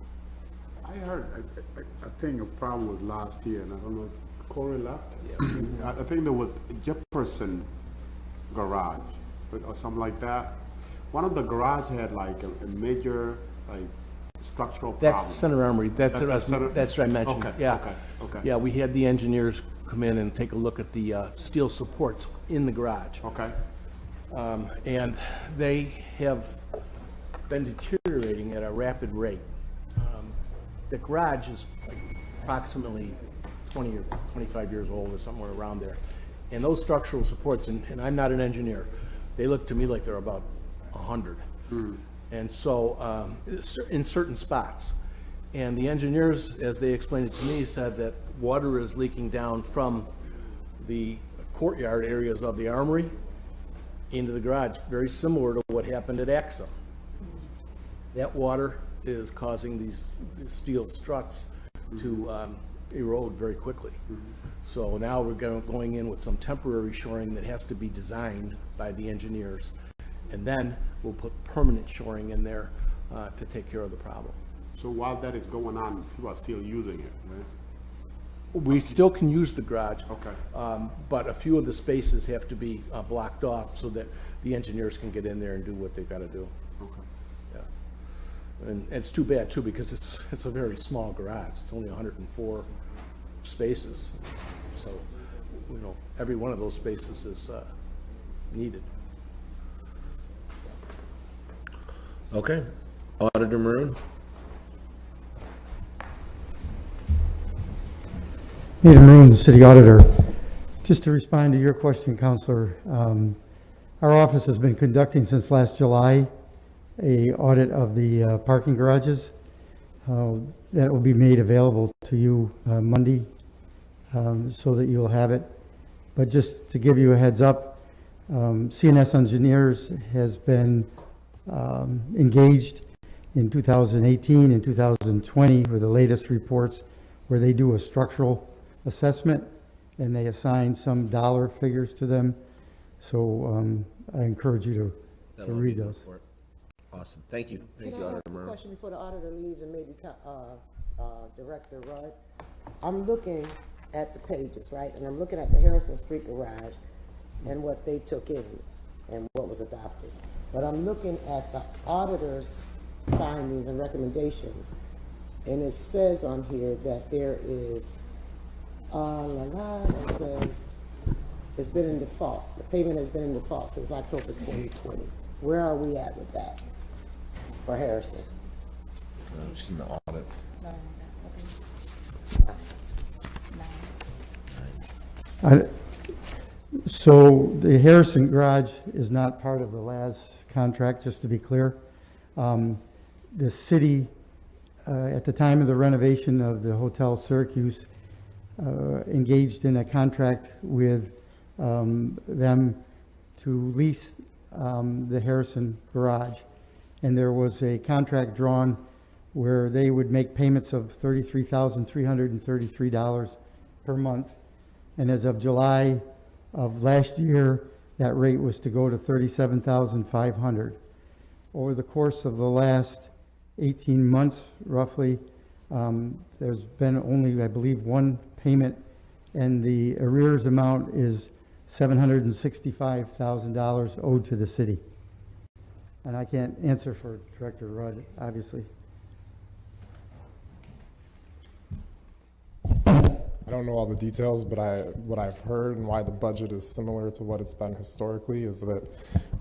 Speaker 14: I heard, I think a problem was last year, and I don't know if Corey left. Yeah. I think there was Jefferson Garage or something like that. One of the garage had like a major structural problem.
Speaker 16: That's Center Armory. That's what I mentioned.
Speaker 14: Okay.
Speaker 16: Yeah.
Speaker 14: Okay.
Speaker 16: Yeah, we had the engineers come in and take a look at the steel supports in the garage.
Speaker 14: Okay.
Speaker 16: And they have been deteriorating at a rapid rate. The garage is approximately 20 or 25 years old or somewhere around there. And those structural supports, and I'm not an engineer, they look to me like they're about 100. And so in certain spots. And the engineers, as they explained it to me, said that water is leaking down from the courtyard areas of the armory into the garage, very similar to what happened at AXA. That water is causing these steel struts to erode very quickly. So now we're going in with some temporary shoring that has to be designed by the engineers, and then we'll put permanent shoring in there to take care of the problem.
Speaker 14: So while that is going on, people are still using it, right?
Speaker 16: We still can use the garage.
Speaker 14: Okay.
Speaker 16: But a few of the spaces have to be blocked off so that the engineers can get in there and do what they've got to do.
Speaker 14: Okay.
Speaker 16: Yeah. And it's too bad too, because it's a very small garage. It's only 104 spaces. So, every one of those spaces is needed.
Speaker 1: Okay. Auditor Maroon?
Speaker 17: Peter Maroon, the City Auditor. Just to respond to your question, Counselor, our office has been conducting since last July a audit of the parking garages that will be made available to you Monday so that you'll have it. But just to give you a heads up, CNS Engineers has been engaged in 2018 and 2020 with the latest reports where they do a structural assessment and they assign some dollar figures to them. So I encourage you to read those.
Speaker 1: Awesome. Thank you. Thank you,
Speaker 3: Can I
Speaker 1: Auditor
Speaker 3: ask a
Speaker 1: Maroon.
Speaker 3: question before the auditor leaves and maybe Director Rudd? I'm looking at the pages, right? And I'm looking at the Harrison Street garage and what they took in and what was adopted. But I'm looking at the auditor's findings and recommendations, and it says on here that there is, it says, it's been in default. The payment has been in default since October 2020. Where are we at with that for Harrison?
Speaker 1: She's in the audit.
Speaker 17: So the Harrison Garage is not part of the LAS contract, just to be clear. The city, at the time of the renovation of the Hotel Syracuse, engaged in a contract with them to lease the Harrison Garage. And there was a contract drawn where they would make payments of $33,333 per month. And as of July of last year, that rate was to go to $37,500. Over the course of the last 18 months, roughly, there's been only, I believe, one payment, and the arrears amount is $765,000 owed to the city. And I can't answer for Director Rudd, obviously.
Speaker 18: I don't know all the details, but what I've heard and why the budget is similar to what it's been historically is that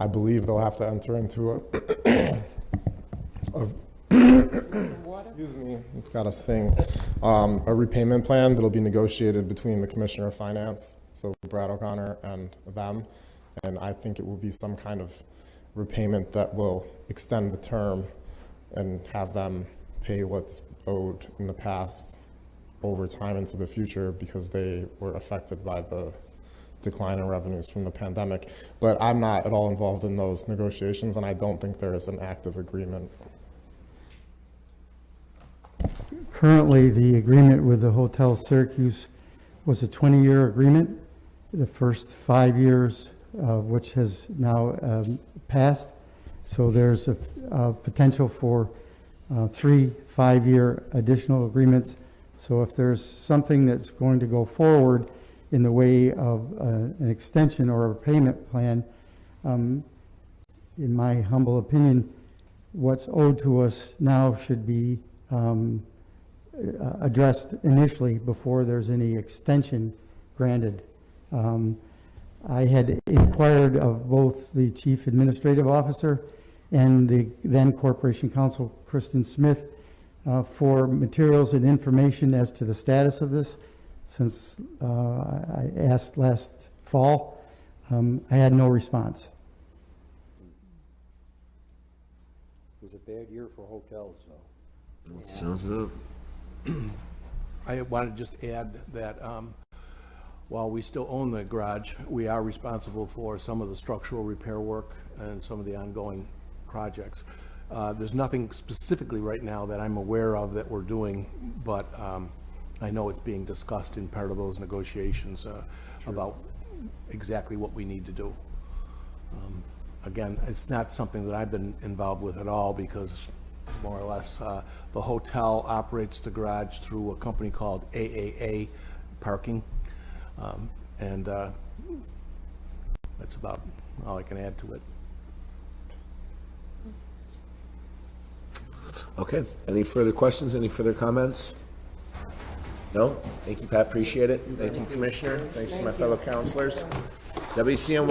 Speaker 18: I believe they'll have to enter into excuse me, gotta sing, a repayment plan that'll be negotiated between the Commissioner of Finance, so Brad O'Connor, and them. And I think it will be some kind of repayment that will extend the term and have them pay what's owed in the past over time into the future, because they were affected by the decline in revenues from the pandemic. But I'm not at all involved in those negotiations, and I don't think there is an active agreement.
Speaker 17: Currently, the agreement with the Hotel Syracuse was a 20-year agreement, the first 5 years of which has now passed. So there's a potential for 3 5-year additional agreements. So if there's something that's going to go forward in the way of an extension or a payment plan, in my humble opinion, what's owed to us now should be addressed initially before there's any extension granted. I had inquired of both the Chief Administrative Officer and the then Corporation Counsel, Kristen Smith, for materials and information as to the status of this, since I asked last fall. I had no response.
Speaker 6: It was a bad year for hotels, so.
Speaker 1: Sounds good.
Speaker 16: I wanted to just add that while we still own the garage, we are responsible for some of the structural repair work and some of the ongoing projects. There's nothing specifically right now that I'm aware of that we're doing, but I know it's being discussed in part of those negotiations about exactly what we need to do. Again, it's not something that I've been involved with at all, because more or less the hotel operates the garage through a company called AAA Parking, and that's about all I can add to it.
Speaker 1: Okay, any further questions, any further comments? No? Thank you, Pat, appreciate it. Thank you, Commissioner. Thanks to my fellow counselors. WCNY.